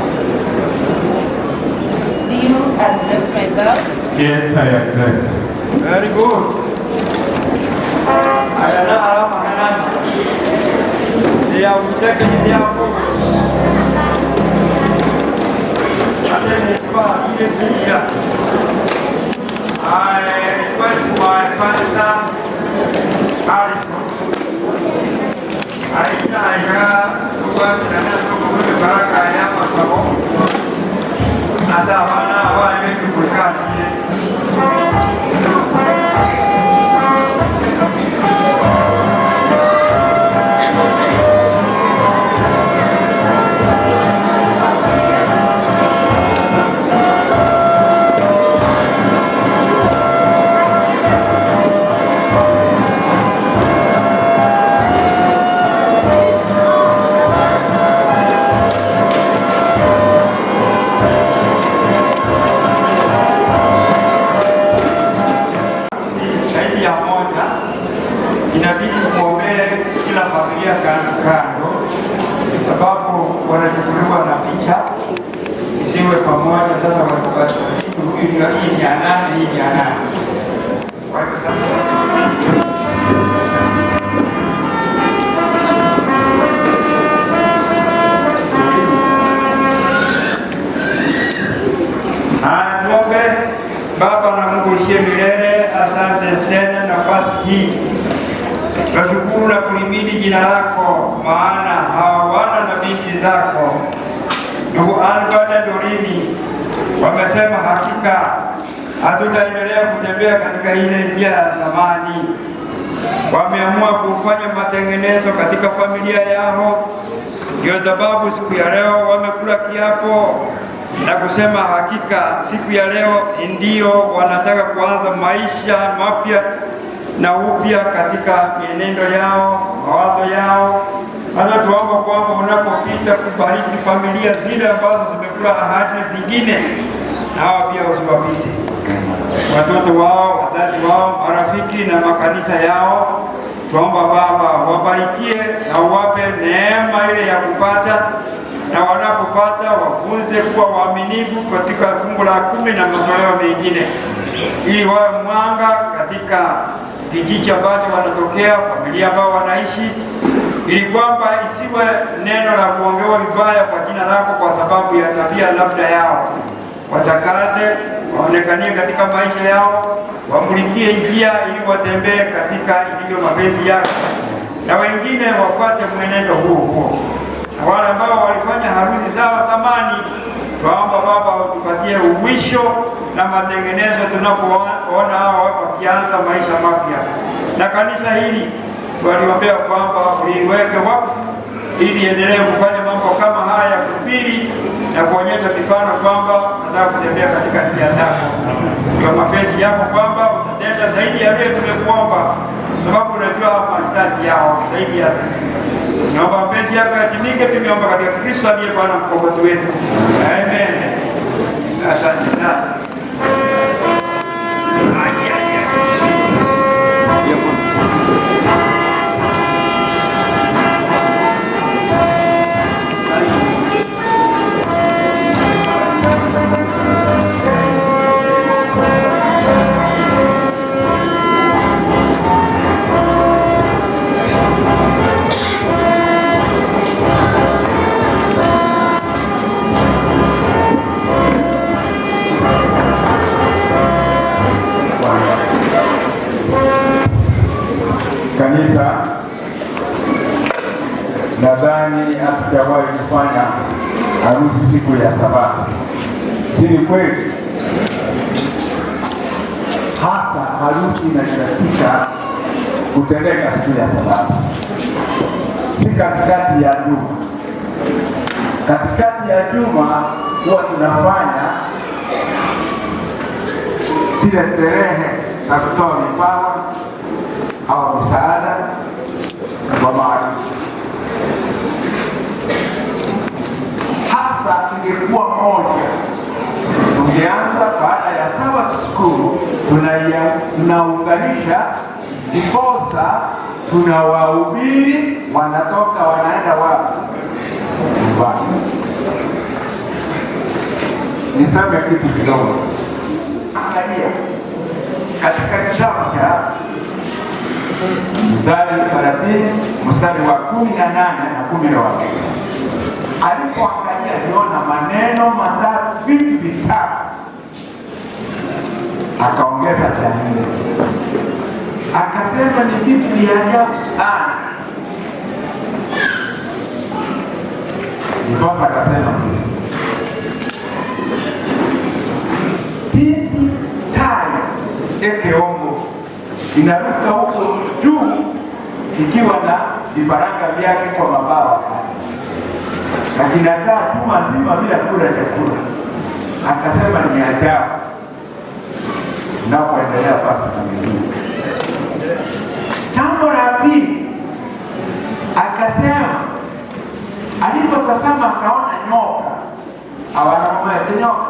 G: Do you accept my vow?
E: Yes, I accept.
C: Very good. Ayana alama hanana. Dia utake ni dia Mungu. Asante kwa ile njia. I request my pastor, Harrison. Aina tuwatana kwa baraka ya masabo. Asa wana wetu kukati. Wanachukuliwa na picha isiwe pamoja. Sasa wasiku hii ni anani, hii ni anani. Kwa hivyo sasa tuombe. Baba na Mungu uliye milele, asante tena nafasi hii Tunashukuru na kulimidi jina lako, maana hawa wana na binti zako ndugu Albert na Dorini wamesema hakika hatutaendelea kutembea katika ile njia ya zamani. Wameamua kufanya matengenezo katika familia yao, ndio sababu siku ya leo wamekula kiapo na kusema hakika siku ya leo ndio wanataka kuanza maisha mapya na upya katika mienendo yao, mawazo yao. Sasa tuomba kwamba unapopita kubariki familia zile ambazo zimekula ahadi zingine, na hao pia usiwapite watoto wao, wazazi wao, marafiki na makanisa yao. Tuomba Baba wabarikie na uwape neema ile ya kupata, na wanapopata wafunze kuwa waaminifu katika fungu la 10 na matoleo mengine, ili wawe mwanga katika kijiji ambacho wanatokea, familia ambao wanaishi, ili kwamba isiwe neno la kuongewa vibaya kwa jina lako kwa sababu ya tabia labda yao. Watakaze, waonekanie katika maisha yao, wamulikie njia ili watembee katika ilivyo mapenzi yako, na wengine wafuate mwenendo huo. Na wale ambao walifanya harusi zao zamani, tuomba Baba utupatie uwisho na matengenezo tunapoona hao wakianza maisha mapya. Na kanisa hili waliombea kwamba uliweke wakfu ili endelee kufanya mambo kama haya ya kuhubiri na kuonyesha mifano kwamba nataka kutembea katika njia zako. Ndio mapenzi yako kwamba utatenda zaidi ya vile tumekuomba, sababu unajua mahitaji yao zaidi ya sisi. Naomba mapenzi yako yatimike, tumeomba katika Kristo aliye Bwana mkombozi wetu. Amen. Asante sana.
H: Kanisa, nadhani hatujawahi kufanya harusi siku ya Sabato. Si ni kweli? Hasa harusi inahitajika kutendeka siku ya Sabato, si katikati ya juma. Katikati ya juma huwa tunafanya zile sherehe za kutoa vipawa au msaada wa maadili. Hasa ingekuwa moja, tungeanza baada ya Sabbath school, tunaunganisha ndiposa tunawahubiri wanatoka wanaenda wapi? Nyumbani. Niseme kitu kidogo. Angalia katika kitabu cha Mithali 30 mstari wa 18 na 11, alipoangalia aliona maneno matatu, vitu vitatu, akaongeza cha nne, akasema ni vitu vya ajabu sana. Ndipo akasema sisi tai ekeongo inaruka huko juu ikiwa na vifaranga vyake kwa mabawa, lakini inakaa juma zima bila kula chakula. Akasema ni ajabu. Unapoendelea basi na mingine. Jambo la pili, akasema alipotazama akaona nyoka. Hawanamwete nyoka.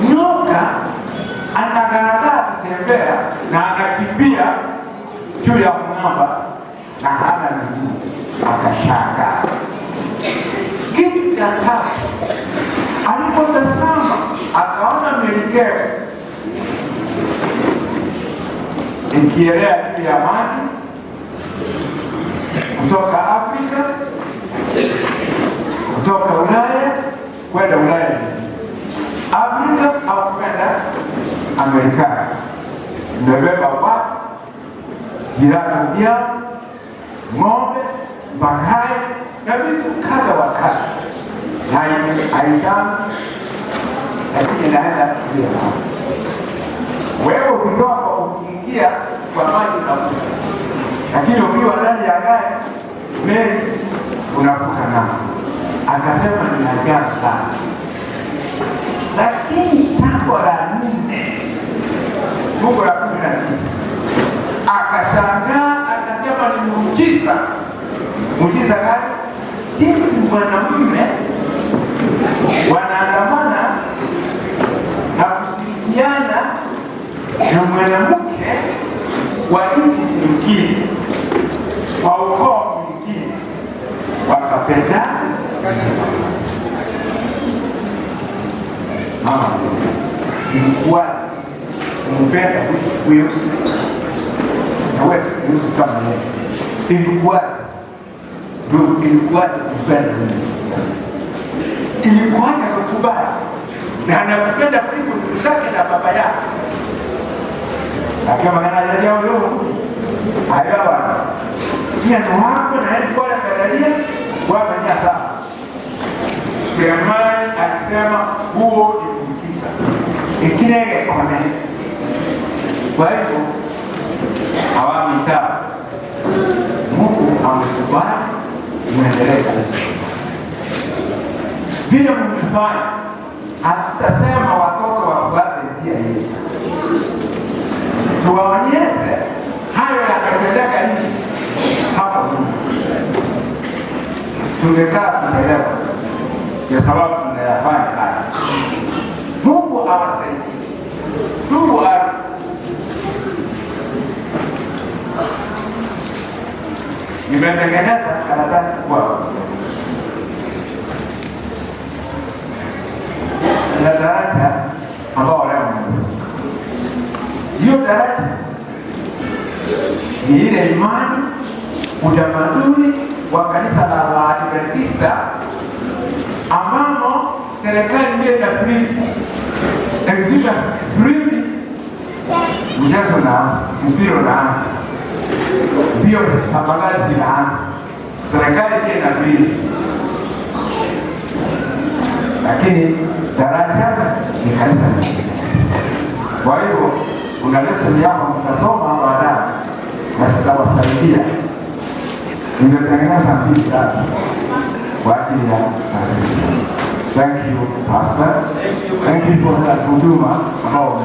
H: Nyoka anagaragara kutembea na anakimbia juu ya mwamba na hana miguu. Akashaka. Kitu cha tatu, alipotazama akaona merikebu ikielea juu ya maji kutoka Afrika, kutoka Ulaya kwenda Ulaya, Afrika au kwenda Amerika. Imebeba watu virago vyao, ng'ombe, bahari na vitu kadha wa kadha. Haitami, lakini naenda kulia hapo. Wewe ukitoka ukiingia kwa maji unavuka, lakini ukiwa ndani ya gari meli unavuka nao. Akasema ni ajabu sana. Lakini jambo la 4 fungu la 19 akashangaa, akasema ni muujiza. Muujiza gani? Jinsi mwanamume wanaandamana na kushirikiana na mwanamke wa nchi zingine, wa ukoo mwingine, wakapendana. Mama ilikuwa kumpenda weusi na wewe weusi kama yeye, ilikuwa kumpenda ilikuwa akakubali na anakupenda kuliko ndugu zake na baba yake. Akiwa magana ya leo ayawa pia ndo hapo na yeye kwa kadalia wapa ni hata Sulemani alisema huo ni kumkisha ikinege kwa nani. Kwa hivyo hawamita Mungu amekubali muendelee kazi vile mkifanya. Hatutasema watoto wafuate njia hii, tuwaonyeshe hayo yakatendeka hivi hapo Mungu. Tungekaa kuelewa kwa sababu tunayafanya haya. Mungu awasaidie. Mungu nimetengeneza karatasi kwa na daraja ambao leo hiyo daraja ni ile imani, utamaduni wa kanisa la Waadventista ambamo serikali ndiyo inafuriki mchezo na mpira unaanza, mbio tabagari zinaanza, serikali ndiyo inafuriki. Lakini daraja ni kanisa. Kwa hivyo kuna lesson yako mtasoma baadaye na sitawasaidia. Nimetengeneza mbili tatu kwa ajili ya thank you pastor, thank you for that huduma ambao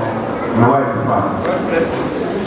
H: umewahi kufanya.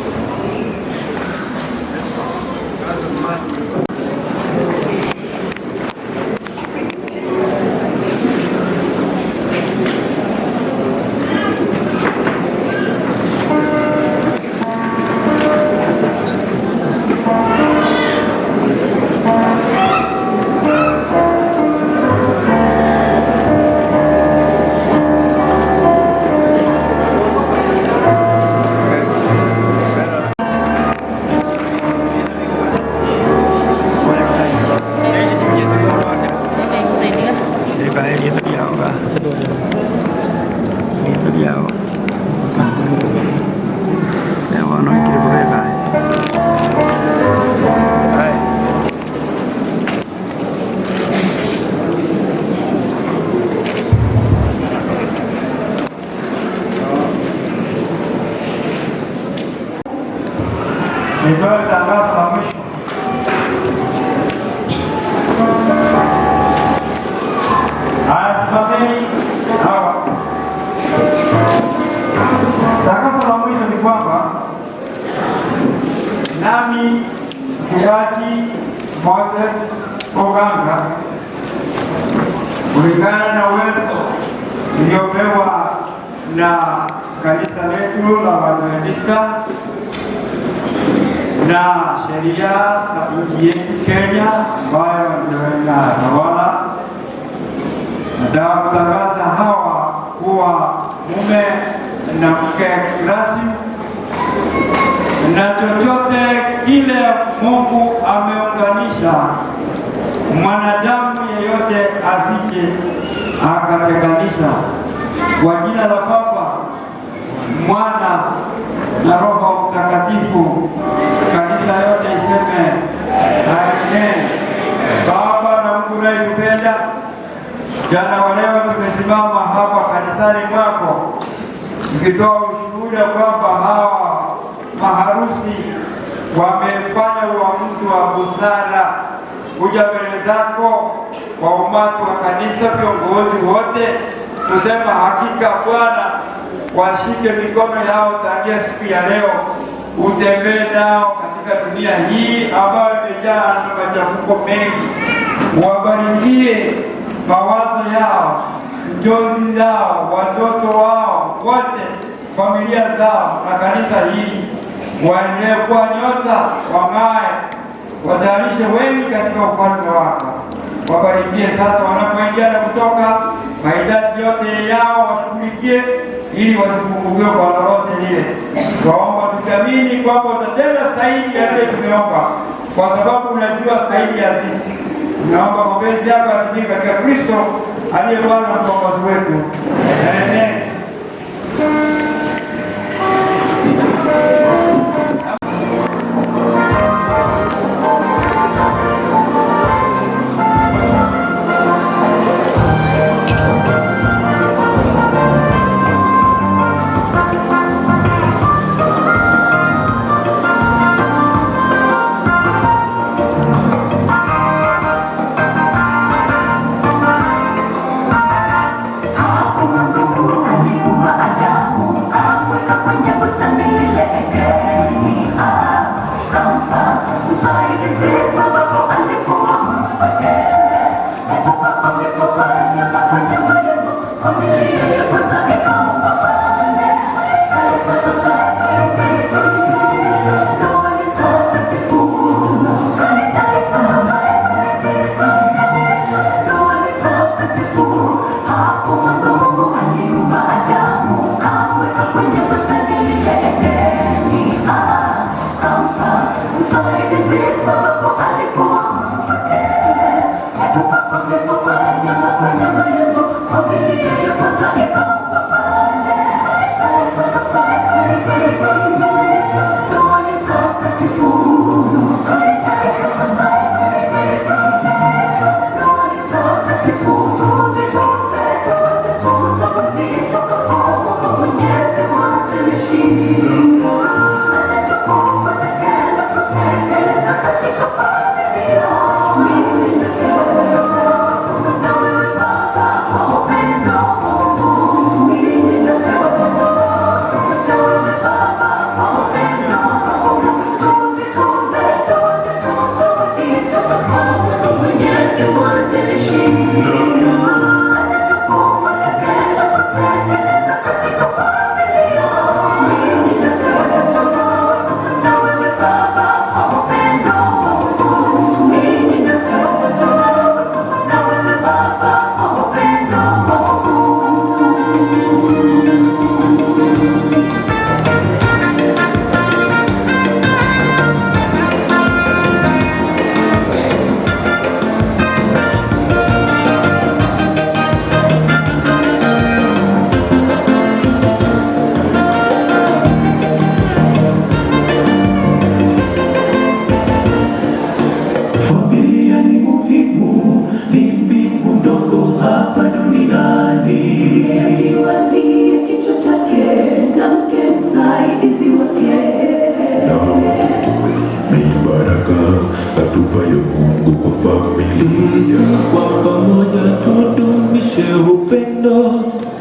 H: Nitoe tangazo la mwisho. Haya, simameni hawa. Tangazo la mwisho ni kwamba nami Mchungaji Moses Oganga, kulingana na uwezo uliopewa na kanisa letu la Waadventista na sheria za nchi yetu Kenya ambayo ndio inatawala, nataka kutangaza hawa kuwa mume na mke rasmi, na chochote kile Mungu ameunganisha, mwanadamu yeyote asije akatenganisha. Kwa jina la Baba, Mwana na Roho Mtakatifu, kanisa
C: tukitoa ushuhuda kwamba hawa maharusi wamefanya uamuzi wa busara kuja mbele zako kwa umati wa kanisa, viongozi wote, kusema hakika Bwana, washike mikono yao tangia siku ya leo, utembee nao katika dunia hii ambayo imejaa na machafuko mengi. Wabarikie mawazo yao, njozi zao, watoto wao wote, familia zao na kanisa hili. Waendelee kuwa nyota, wang'ae, watayarishe wengi katika ufalme wako. Wabarikie sasa wanapoingia na kutoka, mahitaji yote yao washughulikie, ili wasipungukiwe kwa lolote lile. Twaomba tukiamini kwamba utatenda zaidi ya vile tumeomba, kwa sababu unajua zaidi ya sisi. Tunaomba mapenzi yako yatimie katika Kristo aliye Bwana na Mkombozi wetu. Amen.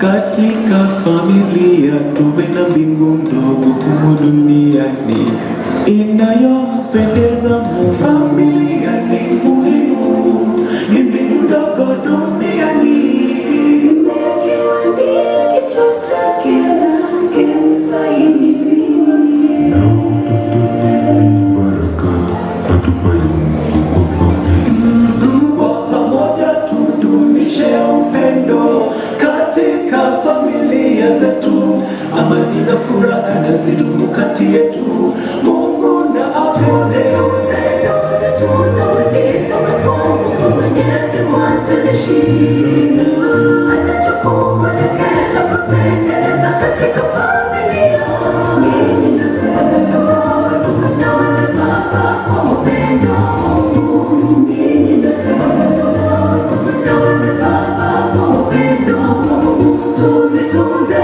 I: katika familia, tuwe na mbingu ndogo humu duniani inayopendeza Mungu. Familia ni muhimu, ni mbingu ndogo duniani. Amani na furaha na zidumu kati yetu. Mungu na apende tuzitunze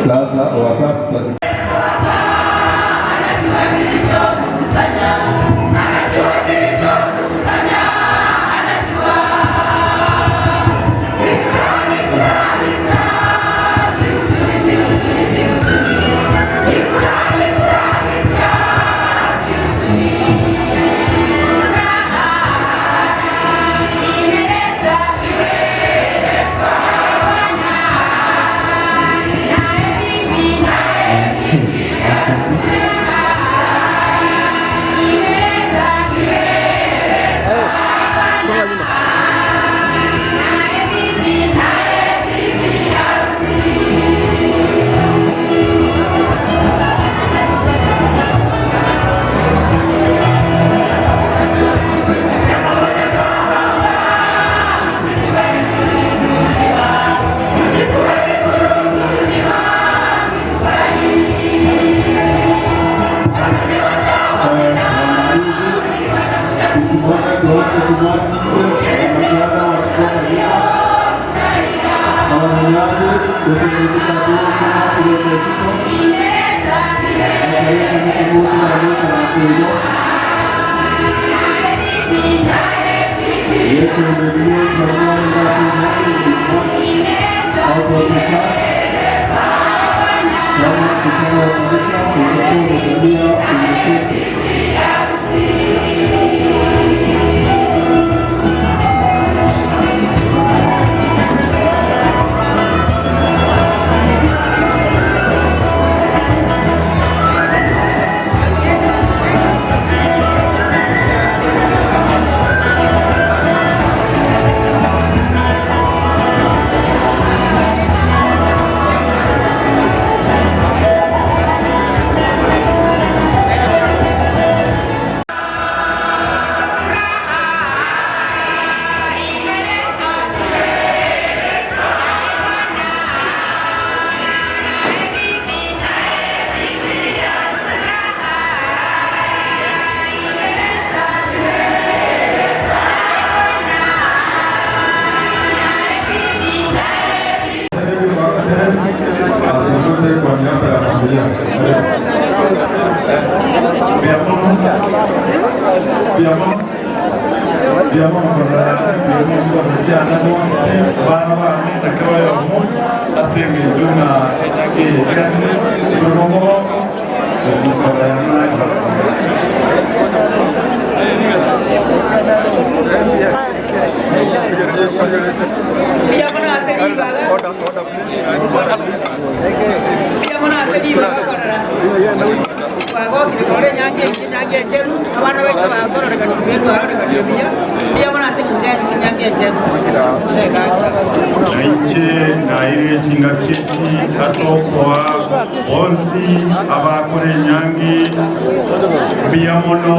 J: Sasa wasafi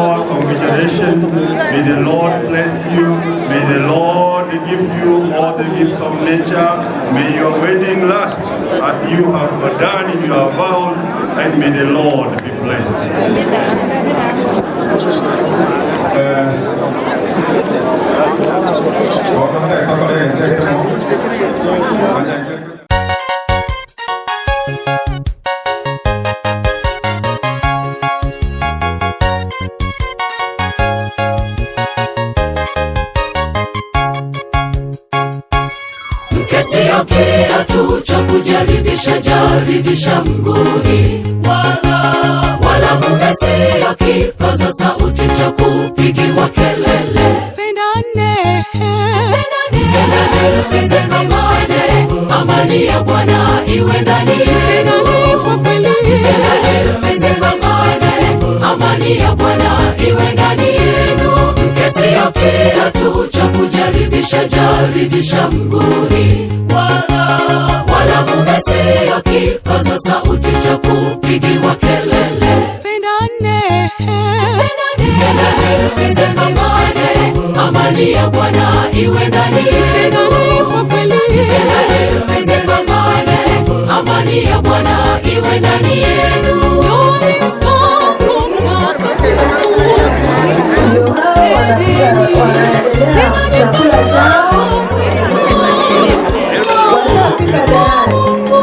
F: congratulations. May the Lord bless you. May the Lord give you all the gifts of nature. May your wedding last as you have done in your vows, and may the Lord be blessed.
A: Sio kiatu cha kujaribisha jaribisha mguni, wala mume sio kipaza sauti cha kupigiwa kelele. Pendane, pendane, maisha, amani ya Bwana iwe ndani yenu. Pendane kwa kweli, pendane, maisha, amani ya Bwana iwe ndani yenu. Mke sio kiatu cha kujaribisha jaribisha mguni, wala mume sio kipaza sauti cha kupigiwa kelele. Pendane, pendane, pendane, maisha, amani ya Bwana iwe ndani yenu. Pendane kwa kweli, pendane, maisha, amani ya Bwana iwe ndani yenu. Ndoa ni mpango mtakatifu utakao hedini, tena ni mpango Mungu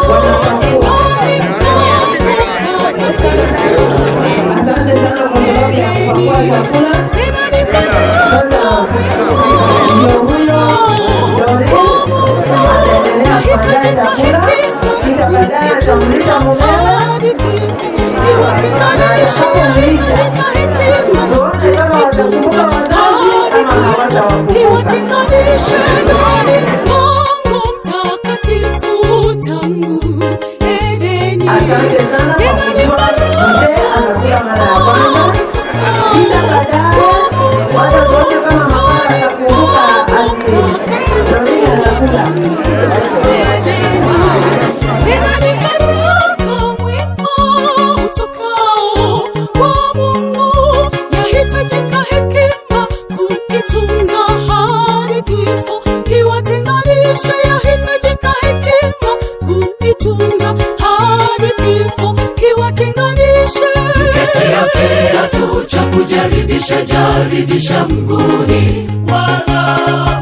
A: sio kiatu cha kujaribisha jaribisha mguuni,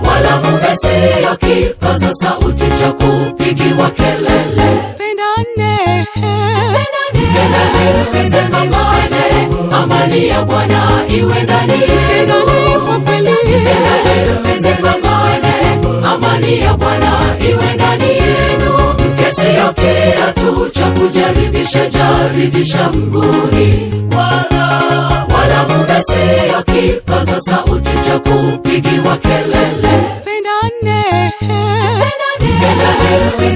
A: wala mume sio kipaza sauti cha kupigiwa kelele. Pendane, sema mase, amani ya Bwana iwe ndani yenu. Kwa kweli, sema mase, amani ya Bwana iwe ndani yenu. Mke sio kiatu cha kujaribisha jaribisha mguuni, wala mume sio kipaza sauti cha kupigiwa kelele. Pendane,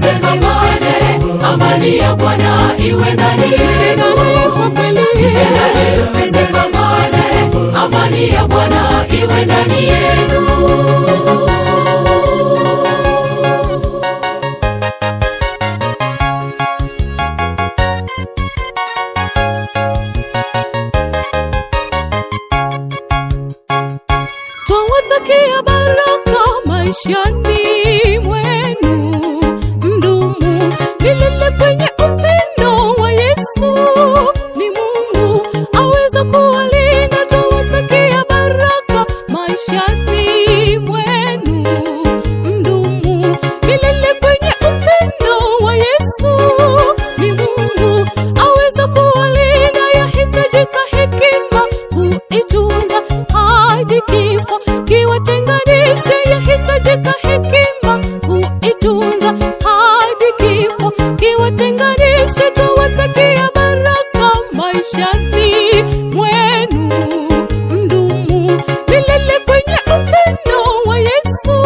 A: sema mase, amani ya Bwana iwe ndani yenu. Kwa kweli, sema mase, amani ya Bwana iwe ndani yenu. Twawatakia baraka maishani mwenu, mdumu milele kwenye upendo wa Yesu. Ni Mungu aweza kuwalinda. Twawatakia baraka maishani mwenu, mdumu milele kwenye upendo wa Yesu. Ni Mungu aweza kuwalinda. Yahitajika hekima kuitunza hadi kifo kiwatenganishe. Yahitajika hekima kuitunza hadi kifo kiwatenganishe. Twawatakia baraka maishani mwenu, mdumu milele kwenye upendo wa Yesu.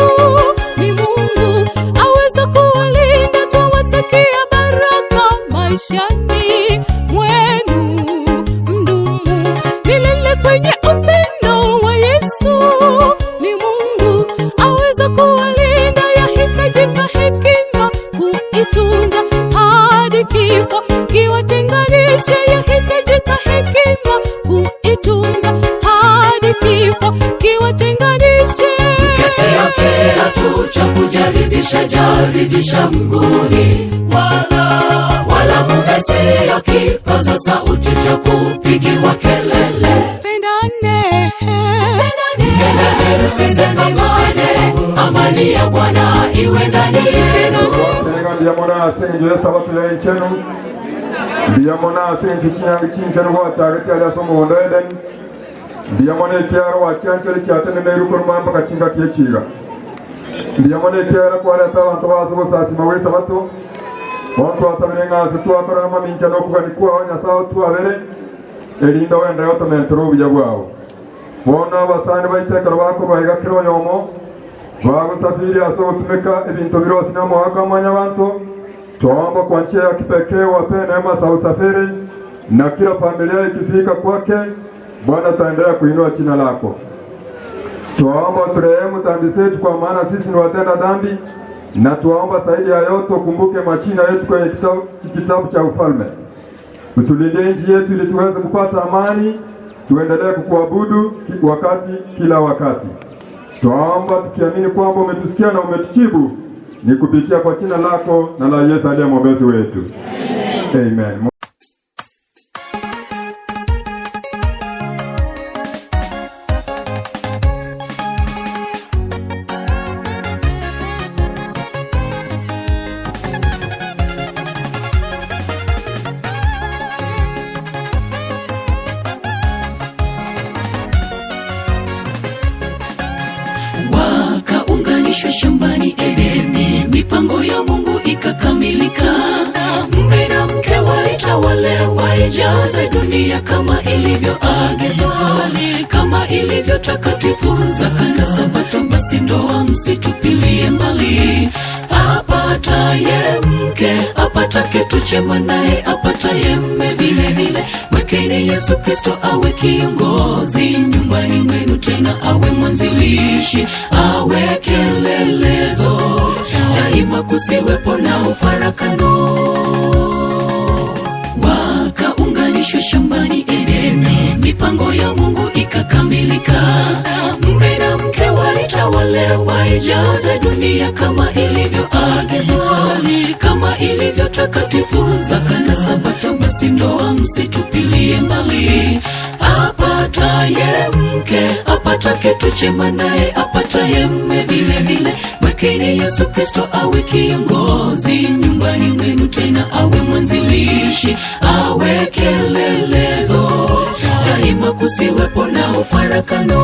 A: Ni Mungu aweza kuwalinda. Twawatakia baraka maishani mwenu, mdumu milele kwenye upendo wa Yesu. Ni Mungu aweza kuwalinda. Yahitajika hekima kuitunza hadi kifo kiwatenganishe. Yahitajika hekima kuitunza hadi kifo kiwatenganishe. Mke sio kiatu cha kujaribisha jaribisha mguuni, wala mume sio kipaza sauti cha kupigiwa kelele. Pendane, sema mase, amani ya Bwana iwe ndani yenu.
J: Ndiyamona asenje sabato ya ichenu. Ndiyamona asenje chinyanga chinchenu kwa chagati ya somo hondeden. Ndiyamona ikiaro wa chancheli chatene neiru kurumamba kachinga kiechira. Ndiyamona ikiaro kwa leta wantu wasobo sasima we sabato. Wantu wasabire ngasi tuwakora mincha no kuganikuwa wanyasao tuwabere. Erinda wenda yoto mentero bijya bwao. Bona basani baitekero bako bahigakiro yomo. Bagusafiri asotumeka ibintu birosi na muhaka amanya bantu. Tuomba kwa njia ya kipekee wape neema za usafiri na kila familia ikifika kwake. Bwana taendelea kuinua jina lako. Tuomba turehemu dhambi zetu kwa maana sisi ni watenda dhambi, na tuomba zaidi ya yote ukumbuke majina yetu kwenye kitabu cha ufalme. Utulinde nchi yetu ili tuweze kupata amani, tuendelee kukuabudu kila wakati. Tuomba tukiamini kwamba umetusikia na umetujibu, ni kupitia kwa jina lako na la Yesu aliye mwokozi wetu. Amen.
A: Wakaunganishwa shambani Edeni, mipango ya Mungu ikakamilika. Mume na mke walitawale, waijaze dunia kama ilivyoagizwa, kama ilivyo takatifu zaka na Sabato. Basi ndoa msitupilie mbali. Apataye mke apata kitu chema, naye apataye mume vile vile. Mwekeni Yesu Kristo awe kiongozi nyumbani mwenu, tena awe mwanzilishi, awe kielelezo daima, kusiwepo na ufarakano. Wakaunganishwa shambani Edeni, mipango ya Mungu ikakamilika. Mume na mke walitawale, itawale waijaze dunia kama ilivyoagizwa, kama ilivyo takatifu zaka na sabato. Basi ndoa msitupilie mbali. Apataye mke apata kitu chema, naye apataye mme vile vile. Mwekeni Yesu Kristo awe kiongozi nyumbani mwenu, tena awe mwanzilishi, awe kielelezo daima, kusiwepo na ufarakano.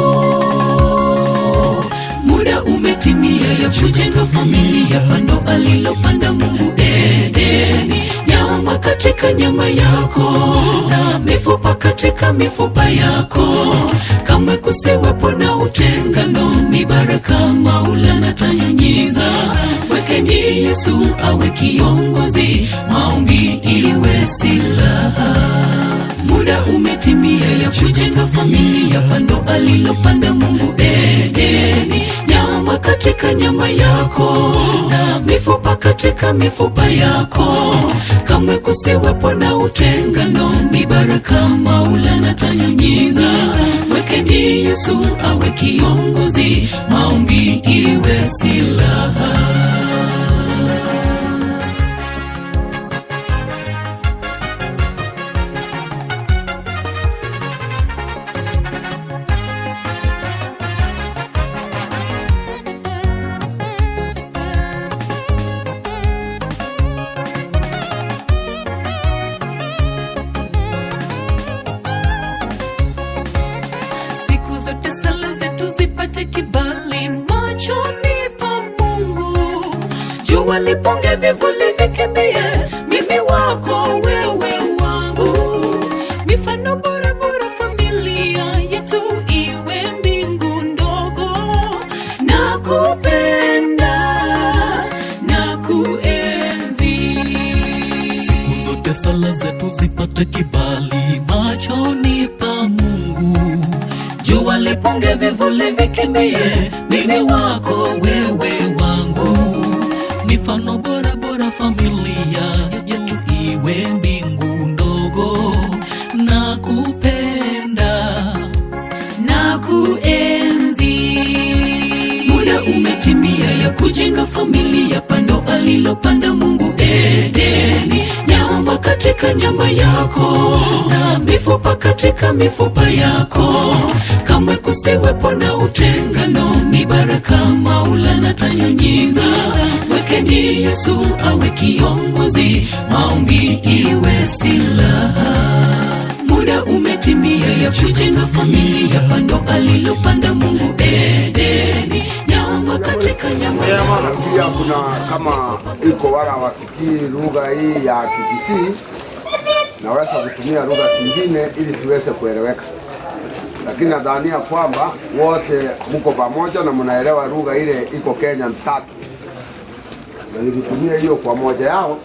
A: Muda umetimia ya kujenga familia, pando alilopanda Mungu Edeni. Nyama katika nyama yako na mifupa katika mifupa yako, kamwe kusiwepo na utengano. Mibaraka Maulana tanyunyiza, mwekeni Yesu awe kiongozi, maombi iwe silaha. Muda umetimia ya kujenga familia, pando alilopanda Mungu Edeni. Nyama katika nyama yako na mifupa katika mifupa yako, kamwe kusiwepo na utengano. Mibaraka Maulana tanyunyiza, mwekeni Yesu awe kiongozi, maombi iwe silaha. Walipunge vivuli vikimbie, mimi wako wewe wangu. Mifano bora bora familia yetu iwe mbingu ndogo. Nakupenda na kuenzi,
B: siku zote sala zetu zipate kibali machoni pa Mungu. Jua lipunge vivuli vikimbie, mimi wako wewe wangu. Mifano bora bora familia yetu iwe mbingu ndogo. Nakupenda
A: na kuenzi. Muda umetimia ya kujenga familia, pando alilopanda Mungu Edeni. Nyama katika nyama yako na mifupa katika mifupa yako, kamwe kusiwepo na utengano. Mibaraka Maulana tanyunyiza, mwekeni Yesu awe kiongozi, maombi iwe silaha. Muda umetimia ya kujenga familia, pando alilopanda Mungu Edeni. Nyama katika nyama yako.
K: Pia kuna kama iko wala wasikii lugha hii ya Kikisii, naweza kutumia lugha zingine ili siweze kueleweka, lakini nadhania kwamba wote mko pamoja na mnaelewa lugha ile iko Kenya tatu, na nikitumia hiyo kwa moja yao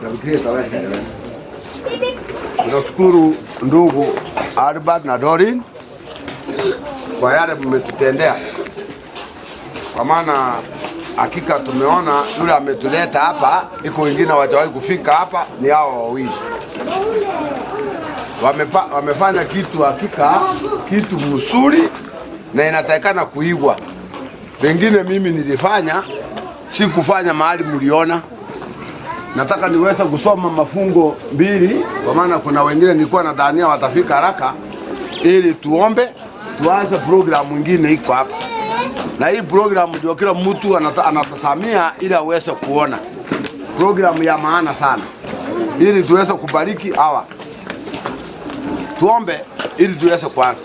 K: nafikiri itaweza kueleweka. Tunashukuru ndugu Albert na Dorin kwa yale mmetutendea, kwa maana hakika tumeona yule ametuleta hapa, iko wengine hawajawahi kufika hapa, ni hao wawili wamefanya kitu hakika kitu mzuri na inatakikana kuigwa. Pengine mimi nilifanya, si kufanya mahali mliona. Nataka niweza kusoma mafungo 2 kwa maana kuna wengine nilikuwa nadhania watafika haraka, ili tuombe tuanze programu nyingine iko hapa. Na hii programu ndio kila mtu anatasamia ili aweze kuona. Programu ya maana sana, ili tuweze kubariki hawa. Tuombe ili tuweze kuanza.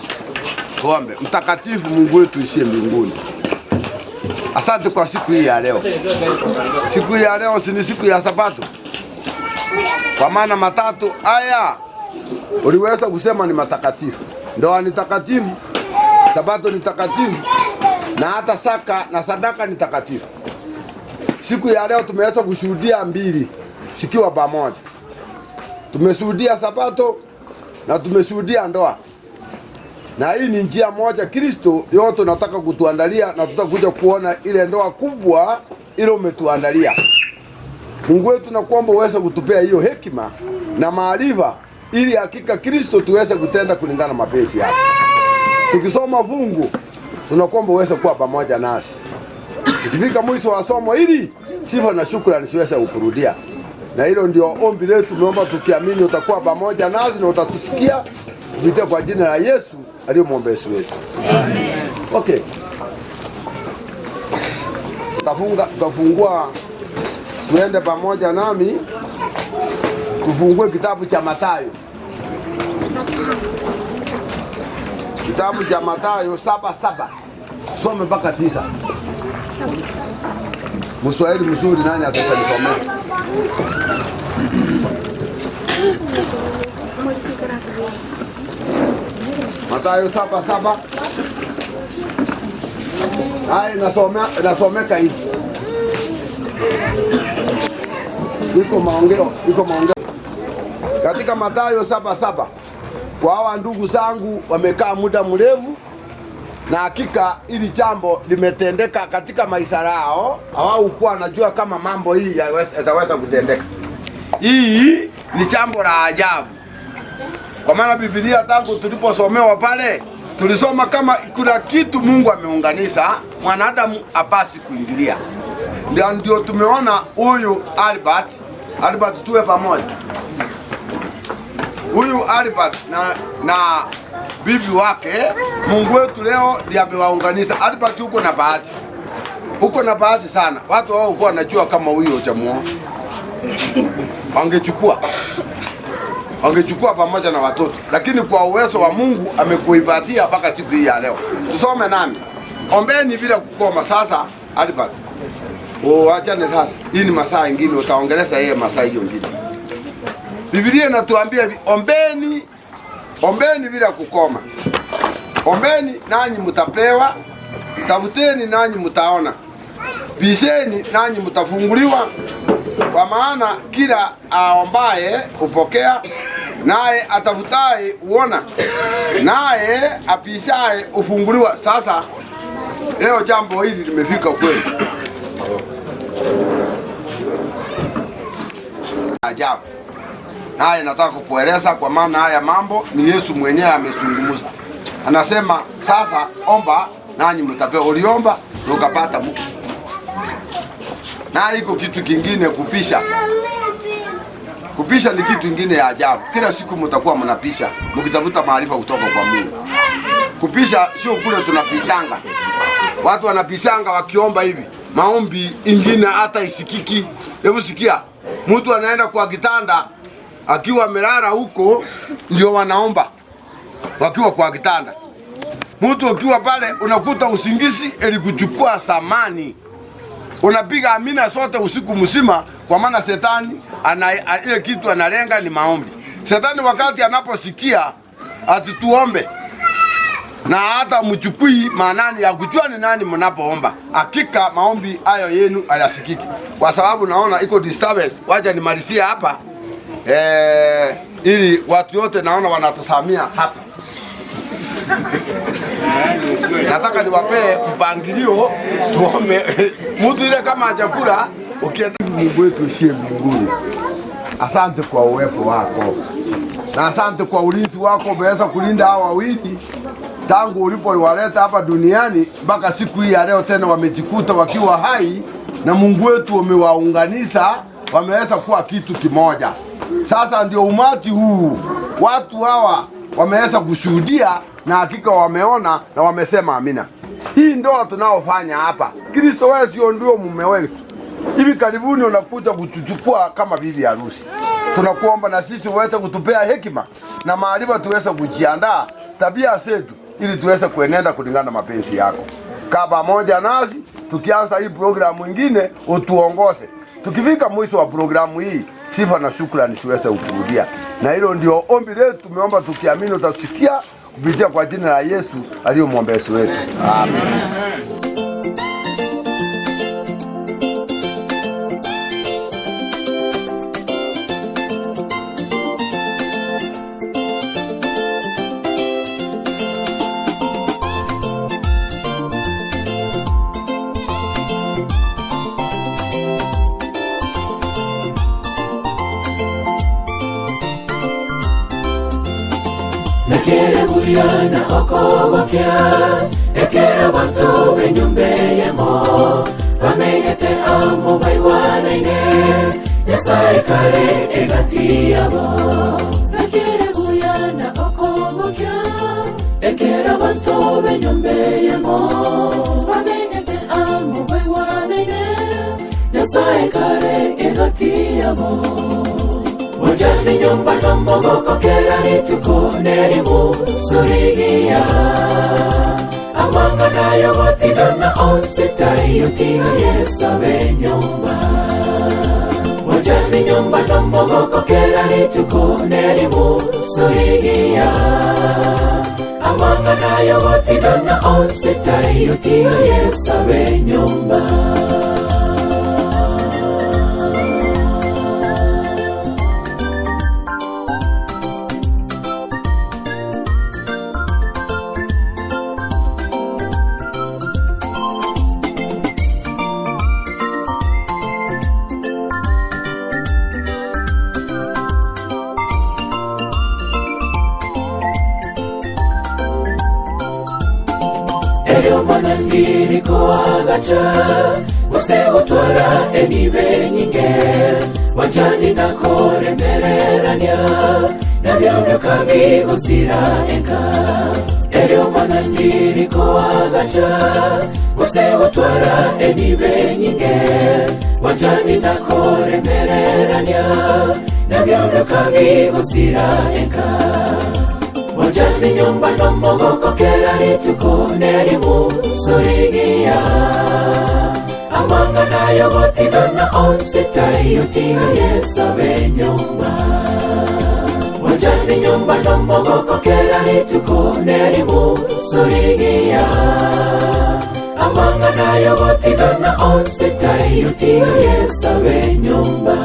K: Tuombe. Mtakatifu Mungu wetu ishie mbinguni, asante kwa siku hii ya leo. Siku hii ya leo si siku ya Sabato, kwa maana matatu haya uliweza kusema ni matakatifu. Ndoa ni takatifu, Sabato ni takatifu, na hata saka na sadaka ni takatifu. Siku ya leo tumeweza kushuhudia mbili sikiwa pamoja. Tumeshuhudia Sabato na tumeshuhudia ndoa. Na hii ni njia moja Kristo yote nataka kutuandalia, na tutakuja kuona ile ndoa kubwa ile umetuandalia. Mungu wetu nakuomba uweze kutupea hiyo hekima na maarifa, ili hakika Kristo tuweze kutenda kulingana mapenzi yake. Tukisoma fungu tunakuomba uweze kuwa pamoja nasi. Ikifika mwisho wa somo hili, sifa na shukrani siweze kukurudia. Na hilo ndio ombi letu, tumeomba tukiamini utakuwa pamoja nasi na utatusikia kupitia kwa jina la Yesu aliye mwombezi wetu. Amen. Okay. Tutafungua tuende pamoja nami tufungue kitabu cha Mathayo. Kitabu cha Mathayo 7:7. Some mpaka 9. Mswahili mzuri nani atanisomea? Mathayo 7:7. Hai nasomeka hivi. Iko maongeo. Katika Mathayo 7:7. Kwa hawa ndugu zangu wamekaa muda mrefu, na hakika ili jambo limetendeka katika maisha yao, hawakuwa wanajua kama mambo hii yataweza kutendeka. Hii ni jambo la ajabu. Kwa maana Biblia tangu tuliposomewa pale, tulisoma kama kuna kitu Mungu ameunganisha, mwanadamu hapasi kuingilia. Ndio tumeona huyu Albert tuwe pamoja. Huyu Albert na bibi wake, Mungu wetu leo ndiye amewaunganisha. Albert uko na bahati. Uko na bahati sana. Watu wao walikuwa wanajua kama huyu utamuoa. Wangechukua pamoja na watoto. Lakini kwa uwezo wa Mungu amekuipatia mpaka siku hii ya leo. Tusome nami. Ombeni bila kukoma. Sasa Albert, achane sasa. Hii ni masaa mengine, utaongeleza yeye masaa hiyo nyingine. Biblia inatuambia ombeni bila kukoma. Ombeni nanyi mtapewa, tafuteni nanyi mtaona, bisheni nanyi mtafunguliwa. Kwa maana kila aombaye hupokea, naye atafutaye huona, naye apishaye hufunguliwa. Sasa leo jambo hili limefika kweli. Ajabu. Naye nataka kukueleza, kwa maana haya mambo ni Yesu mwenyewe amezungumza. Anasema sasa omba nanyi mtapewa. Uliomba na ukapata mke. Na iko kitu kingine kupisha. Kupisha ni kitu kingine ya ajabu. Kila siku mtakuwa mnapisha mkitafuta maarifa kutoka kwa Mungu. Kupisha sio kule tunapishanga. Watu wanapishanga wakiomba hivi. Maombi ingine hata isikiki. Hebu sikia. Mtu anaenda kwa kitanda akiwa amelala huko, ndio wanaomba wakiwa kwa kitanda. Mtu akiwa pale unakuta usingizi elikuchukua samani, unapiga amina sote usiku mzima, kwa maana shetani ile kitu analenga ni maombi. Shetani wakati anaposikia atituombe na hata mchukui maanani ya kujua ni nani mnapoomba, hakika maombi hayo yenu hayasikiki, kwa sababu naona iko disturbance. Wacha nimalizie hapa ili watu wote naona wanatasamia hapa. Nataka niwapee mpangilio tuombe. Mtu ile kama chakula ukienda. Mungu wetu ushie mbinguni, asante kwa uwepo wako na asante kwa ulinzi wako. Umeweza kulinda hawa wawili tangu ulipowaleta hapa duniani mpaka siku hii ya leo, tena wamejikuta wakiwa hai, na Mungu wetu umewaunganisha, wameweza kuwa kitu kimoja. Sasa ndio umati huu, watu hawa wameweza kushuhudia na hakika wameona na wamesema amina. Hii ndoa tunaofanya hapa, Kristo wewe sio ndio mume wetu. Hivi karibuni unakuja kutuchukua kama bibi harusi. Tunakuomba na sisi uweze kutupea hekima na maarifa tuweze kujiandaa tabia zetu ili tuweze kuenenda kulingana na mapenzi yako. Kaa pamoja nasi tukianza hii programu nyingine, utuongoze. Tukifika mwisho wa programu hii, sifa na shukrani siweze kukurudia. Na hilo ndio ombi letu, tumeomba tukiamini utasikia kupitia kwa jina la Yesu aliye mwombezi wetu. Amen.
A: Mekere buyana okogokya ekera bantu benyumbeyemo bamenyete amo baiwanaine Nyasaye kare egati yabo Mekere buyana okogokya ekera bantu benyumbeyemo bamenyete amo baiwanaine Nyasaye kare egati yabo Wajani nyumba nomogoko kera nituko nerimu surigia Amanga na yogotiga na onsita yotiga yesabe nyumba Wajani nyumba nomogoko kera nituko nerimu surigia Amanga na yogotiga na onsita yotiga yesabe nyumba Manandiri ko agacha Wase utwara enibe nyinge Wajani na kore mereranya Na vyamyo kami gusira enka Eryo manandiri ko agacha Wase utwara enibe nyinge Wajani na kore mereranya Na vyamyo kami gusira enka Wajani nyumba nomogoko kera nituko nerimu surigia Amanga na yogotiga na onsita yotiga yesabe nyumba Wajani nyumba nomogoko kera nituko nerimu surigia Amanga na yogotiga na onsita yotiga yesabe nyumba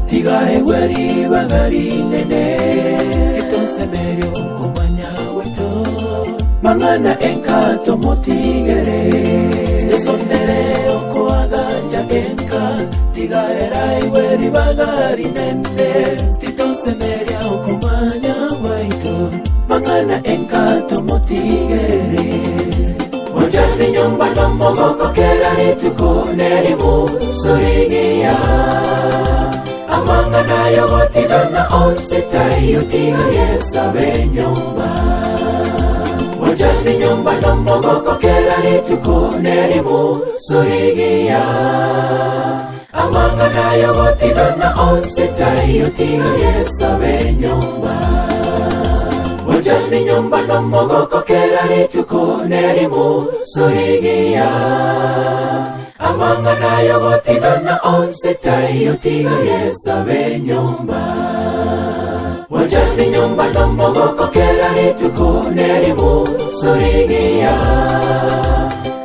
A: Weri bagari nene Kito semerio kumanya weto Mangana enka tomotigere Desondere oko agacha enka Tiga erai weri bagari nene Kito semerio kumanya weto Mangana enka tomotigere Wajani nyumba nomogoko kera nituko nerimu surigia Amanga na yogotiga na onsita yotiga yesabe nyumba Wajani nyumba nomogoko kera nituko nerimu surigia Amanga na yogotiga na onsita yotiga yesabe nyumba Wajani nyumba nomogoko kera nituko nerimu surigia Amanga na yogotiga na onsita yotiga yesabe nyumba Wajani nyumba nomogoko kera nituko nerimu surigia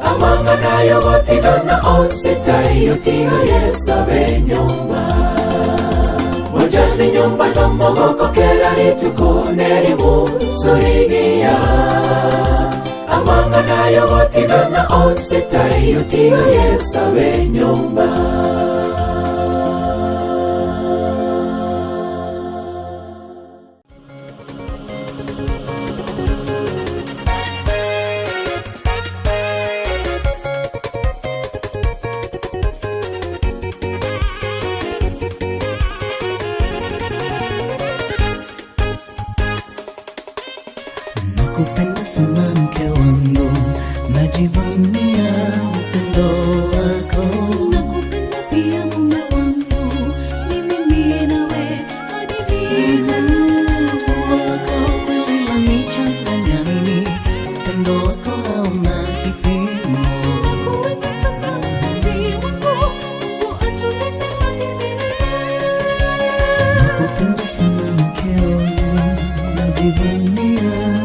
A: Amanga na yogotiga na onsita yotiga yesabe nyumba Wajani nyumba nomogoko kera nituko nerimu surigia Amanga na yogotiga na onsita yotiga yesabe nyumba
L: Nakupenda sana mke wangu, najivunia upendo wako. Nakupenda pia mume wangu, mimi ndiye nawe hadi milele. Wako kweli wanichanganya mimi, upendo wako hauna kipimo. Nakuenzi sana mpenzi wangu, Mungu atulinde milele. Nakupenda sana mke wangu, najivunia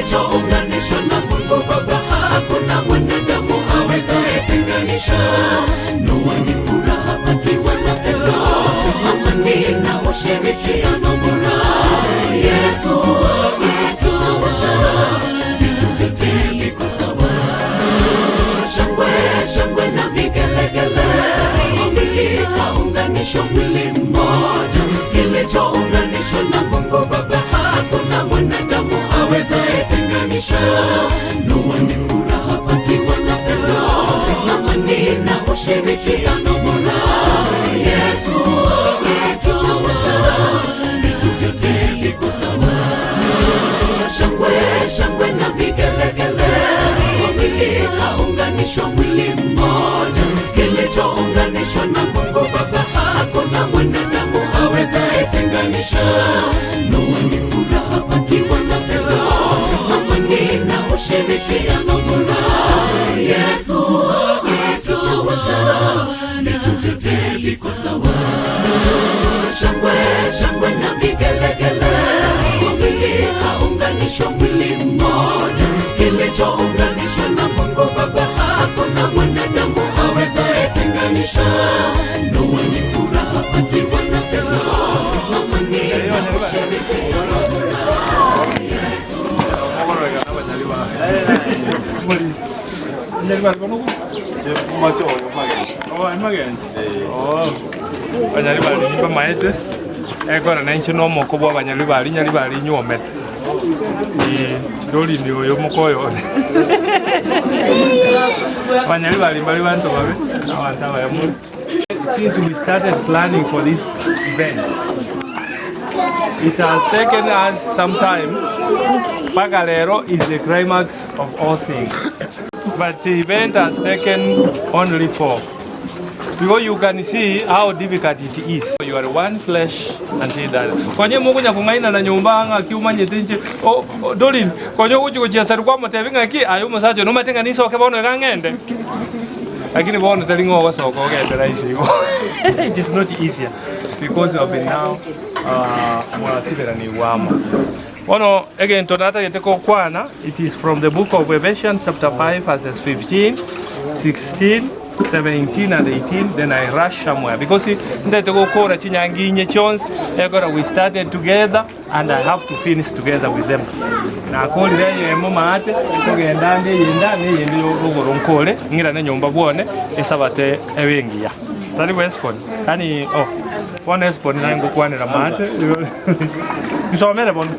A: kilichounganishwa na Mungu Baba, hakuna mwanadamu awezaye tenganisha. Ndoa ni furaha pakiwa na pendo, amani na ushirikiano bora. Yesu atawatawala, vitu vyote viko sawa. Shangwe, shangwe na vigelegele, wawili kaunganishwa mwili mmoja. Kilichounganishwa na Mungu Baba, hakuna mwanadamu awezaye tenganisha. Ndoa ni furaha pakiwa na pendo, amani na ushirikiano bora. Yesu atawatawala, vitu vyote viko sawa. Shangwe, shangwe na vigelegele, wawili kaunganishwa mwili mmoja. Kilichounganishwa na Mungu Baba, hakuna mwanadamu awezaye tenganisha. Ndoa ni furaha pakiwa na pendo, amani na ushirikiano bora. Yesu atawatawala, vitu vyote viko sawa. Shangwe, shangwe na vigelegele, wawili kaunganishwa mwili mmoja. Kilichounganishwa na Mungu Baba, hakuna mwanadamu awezaye tenganisha. Ndoa ni furaha pakiwa na pendo, amani na ushirikiano bora.
E: Banyalibali bamaete ekora nenche no moko bwa banyalibali nyalibali nyomete doli ndio yo moko yo banyalibali bali bantu babe abantu abayamu. Since we started planning for this event, it has taken us some time. Pagalero is the climax of all things, but the event has taken only 4. Because you can see how difficult it is. You are one flesh until that. Kwenye Mungu nyakungaina na nyumba nga kiumanye tinje. Dolin, kwenye uchi kuchiasari kwa motevinga ki ayumo sacho numa tinga niso kebono kangende. Lakini bono telingo wasoko kende raisi. It is not easier because you have been now mwasibera ni wama. Ono again tonata yeteko kwana. It is from the book of Ephesians chapter 5 verses 15, 16, 17 and 18. Then I rush somewhere because we started together and I have to finish together with them. Na koli reye mumate tugenda yenda ne yendo rugoronkole ngira ne nyomba bwone esabate ebengiya. Tali westford kani one westford nango kwanira mate nsomere bono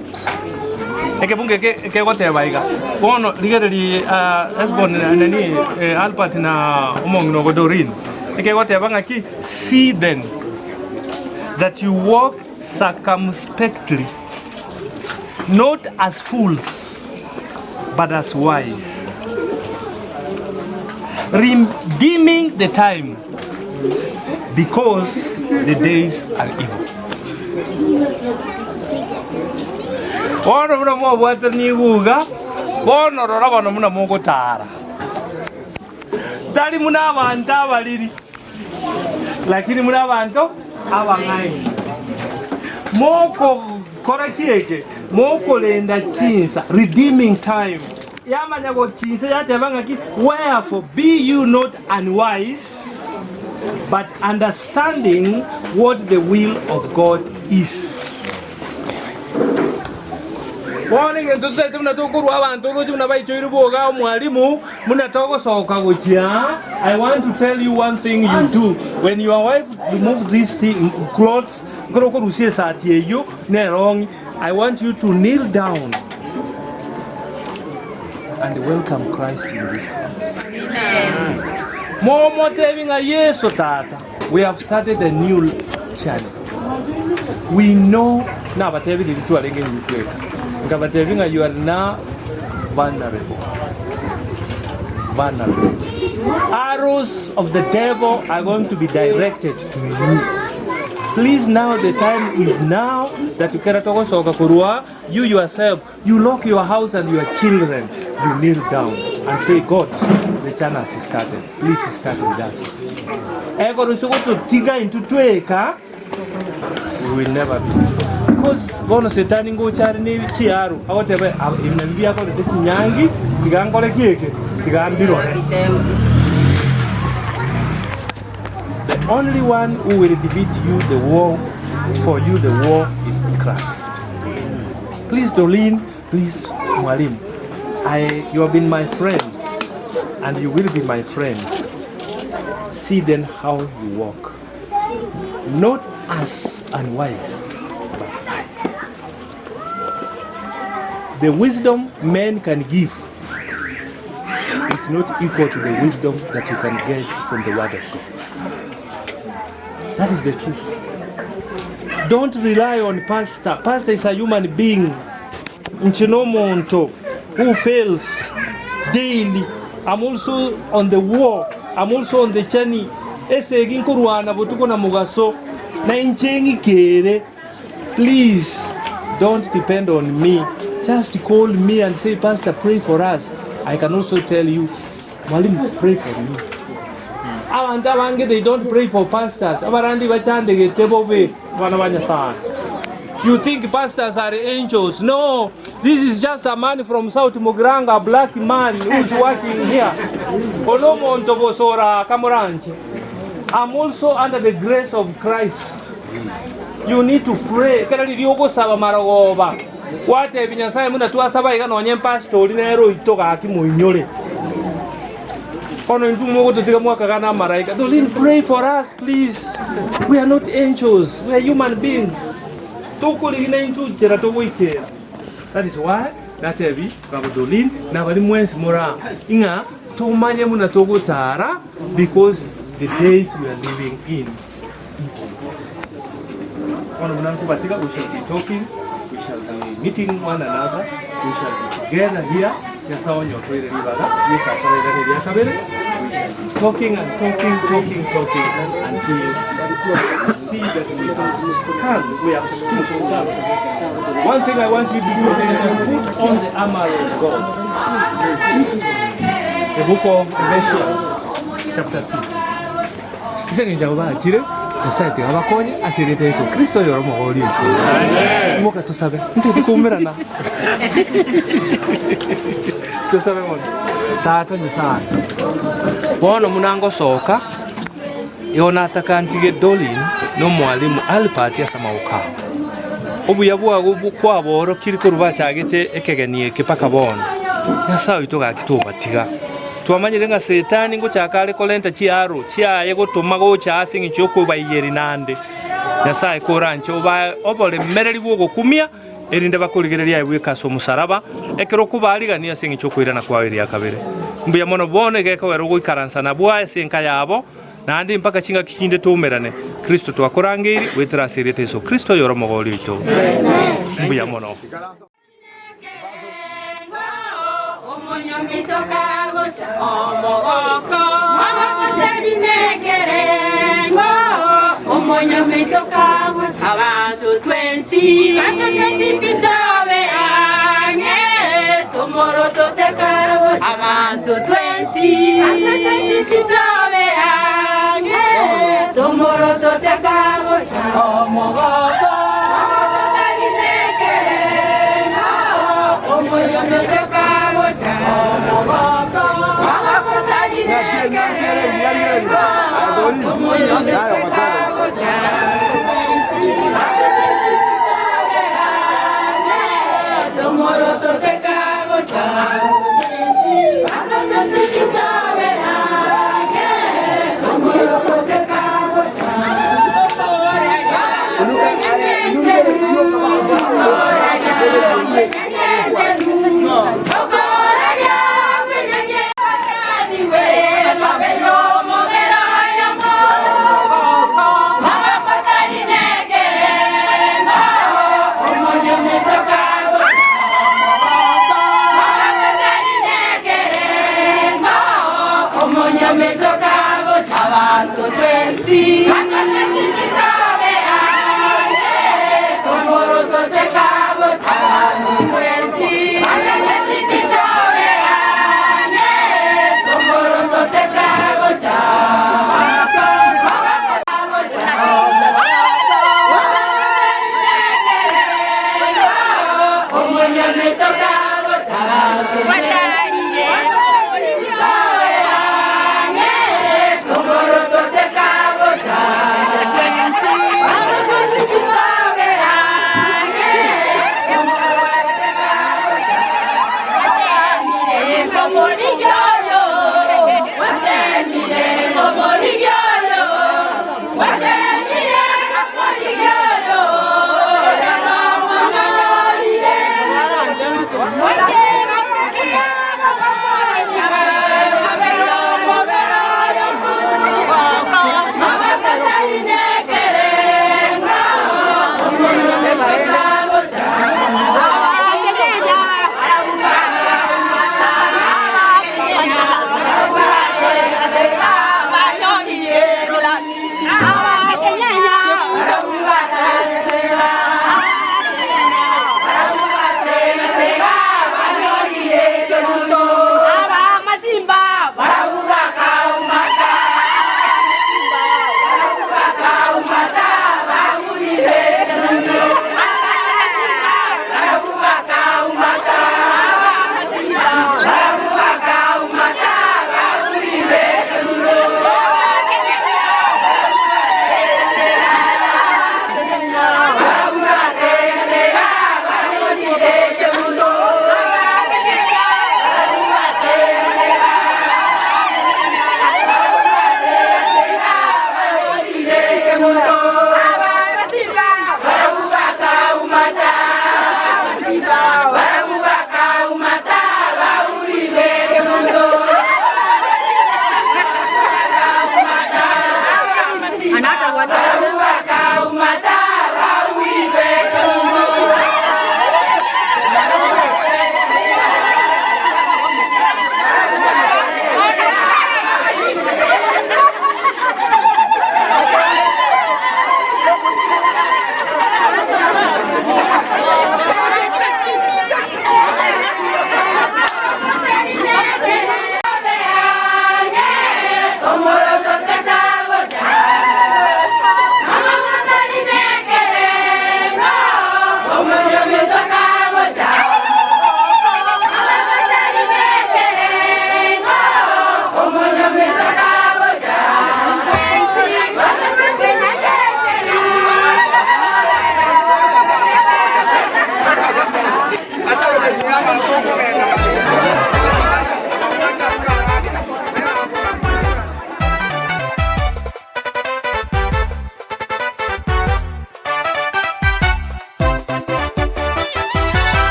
E: eke bunge ke wote baiga bono ligereri esbon nani Albert na umongno godorin eke wote banga ki see then that you walk circumspectly, not as fools but as wise, redeeming the time because the days are evil. Bono muna mo bwatani guga bono rora bono muna mungu tara dali muna abantu abaliri lakini muna abantu abangai moko kora kieke moko lenda chinsa redeeming time yamanya go chinsa yatebanga ki wherefore be you not unwise but understanding what the will of God is. I want to tell you one thing you do. When your wife removes these clothes, I want you to kneel down and welcome Christ in this house. We have started a new channel. We know now, but you are now vulnerable. Arrows of the devil are going to be directed to you. Please, now the time is now that you yourself, you lock your house and your children, you kneel down and say, God, the channel has started. Please start with us. You will never be. Because bono setani ngo chari ni chiaru. Awotebe imnambia ko de chinyangi, tigangole kieke, tigambiro. The only one who will defeat you the war is Christ. Please Doreen, please Mwalimu. You have been my friends and you will be my friends. See then how you walk. Not as unwise, but wise. The wisdom men can give is not equal to the wisdom that you can get from the Word of God. That is the truth. Don't rely on pastor. Pastor is a human being, who fails daily. I'm also on the war. I'm also on the journey. Please don't depend on me. Just call me and say, Pastor, pray for us. I can also tell you, Mwalimu, pray for me. They don't pray for pastors. You think pastors are angels? No, this is just a man from South Mugranga, a black man who's working here. I'm also under the grace of Christ. You need to pray. Don't pray for us, please. We are not angels. We are human beings. That is why that heavy Babadolin Navalimuens Mora Inga Tomanya Munatogo Tara, because the days we are living in. We shall be talking, we shall be meeting one another, we shall be together here. Yes, on your trade river. Yes, I shall be talking and talking until we see that we have stood. One thing I want you to do is put on the armor of God. The book of Ephesians, chapter 6. Isn't it Asante abakonya asirete Yesu Kristo yoro mogori yetu. Moka tusabe. Ntikumerana. Tusabe mo. Tata ni sana. Bono munango soka. Yona atakantige Doreen no Mwalimu alipatia samauka. Obuyabwa kwa boro kiriko rubachagete ekegenie kipaka bono. Yasawe itoga kitubatiga. Tuamanyire nga setani ngo cyakale kolenta chiaro chiaye gutuma go chasingi cyoko bayeri nande Nyasaye korancho ba obole mereri bwo kumia erinde bakoligereria yebwekaso musaraba ekero kubaligania singi cyokwirana kwawiri yakabere mbuya mono bone geko wero guikaransa na bwa senka yabo nandi mpaka chinga kikinde tumerane Kristo twakorangiri wetrasirete Yesu Kristo yoro mogoli ito mbuya mono
A: abantu twensi pitawe anye tomoro totekago abantu twensi pitawe anye tomoro totekago omogoko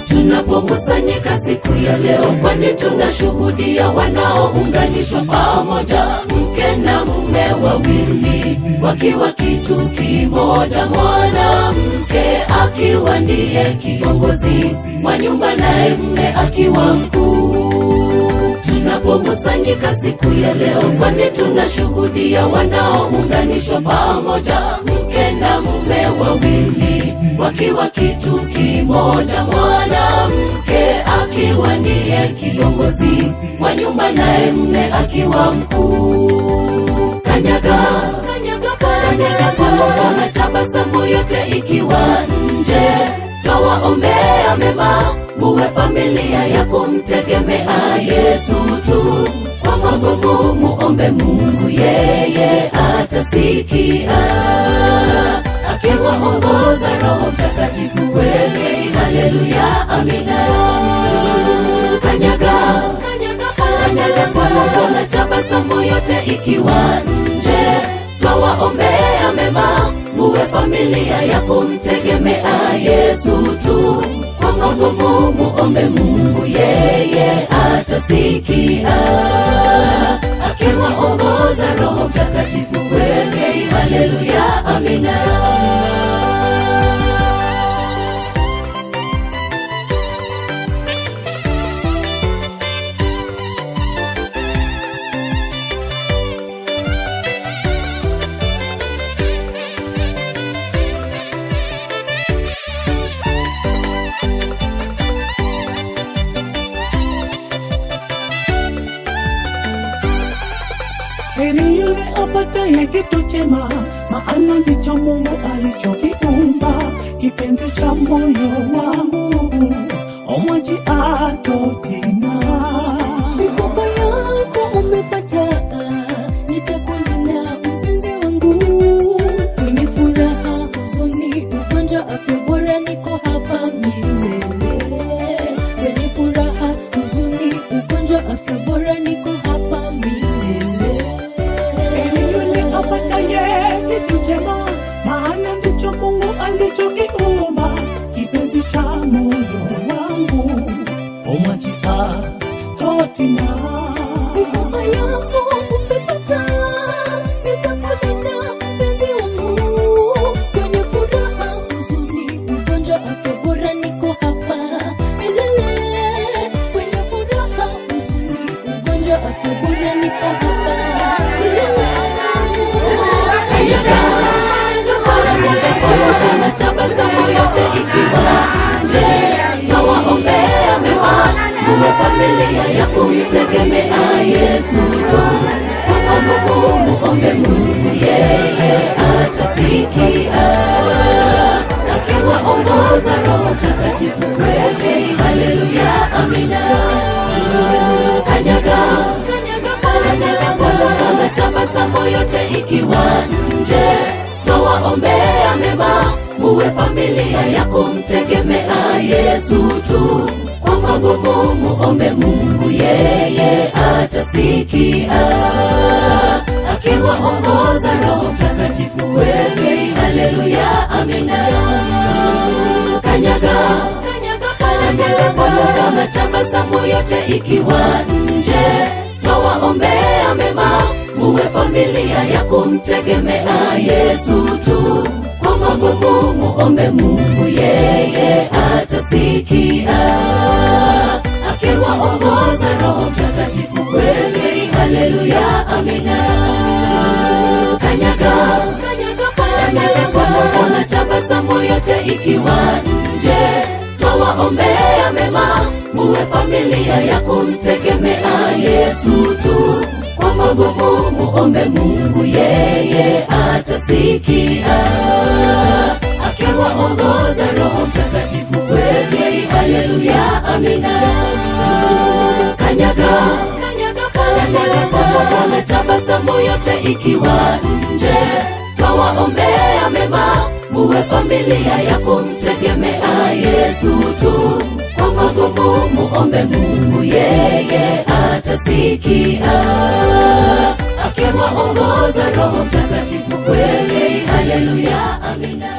A: Tunapokusanyika siku ya leo, kwani tunashuhudia wanaounganishwa pamoja, mke na mume wawili wakiwa kitu kimoja, mwanamke akiwa ndiye kiongozi wa nyumba naye mume akiwa mkuu. Tunapokusanyika siku ya leo, kwani tunashuhudia wanaounganishwa pamoja, mke na mume wawili wakiwa kitu kimoja, mwanamke akiwa ndiye kiongozi wa nyumba naye mume akiwa mkuu. Kanyaga, kanyaga, kanyaga kwa moyo na tabasamu yote ikiwa nje. Twawaombea mema, muwe familia ya kumtegemea Yesu tu. Kwa magumu muombe Mungu, yeye atasikia, akiwaongoza Roho Mtakatifu kweli. Haleluya, amina. Kanyaga, kanyaga, kanyaga kwa moyo na tabasamu yote ikiwa nje. Twawaombea mema, muwe familia ya kumtegemea Yesu tu. Kwa magumu muombe Mungu, yeye atasikia, akiwaongoza Roho Mtakatifu kweli. Haleluya, amina.
M: Heri yule apataye kitu chema, maana ndicho Mungu alichokiumba. Kipenzi cha moyo wangu, omwaji atotenda.
N: Mifupa yako umepata, nitakulinda mpenzi wangu. Kwenye furaha huzuni
M: alichokiumba, kipenzi cha moyo wangu, omwachika totina.
N: Mifupa yako umepata, nitakulinda mpenzi wangu. Kwenye furaha, huzuni, ugonjwa, afya bora, niko hapa milele. Kwenye furaha, huzuni, ugonjwa, afya bora, niko hapa milele.
A: Tabasamu yote ikiwa nje, tawaombea mema, muwe familia ya kumtegemea Yesu tu. Kwa Mungu muombe Mungu, yeye atasikia, akiwaongoza Roho Mtakatifu kweli. Haleluya, amina. Kanyaga Bwana, tabasamu yote ikiwa nje, tawaombea mema, muwe familia ya kumtegemea Yesu tu. Kwa magumu muombe Mungu, yeye atasikia, akiwaongoza Roho Mtakatifu kweli. Haleluya, amina. Kanyaga Bwana, tabasamu yote ikiwa nje, tawaombea mema, muwe familia ya kumtegemea Yesu tu. Kwa magumu muombe Mungu, yeye atasikia, akiwaongoza Roho Mtakatifu kweli. Haleluya, amina. Kanyaga Bwana, tabasamu yote ikiwa nje, tawaombea mema, muwe familia ya kumtegemea Yesu tu. Kwa magumu muombe Mungu, yeye atasikia, akiwaongoza Roho Mtakatifu kweli. Haleluya, amina. Kanyaga Bwana, tabasamu yote ikiwa nje, tawaombea mema, muwe familia ya kumtegemea Yesu tu. Kwa magumu muombe Mungu, yeye atasikia, akiwaongoza Roho Mtakatifu kweli. Haleluya, amina.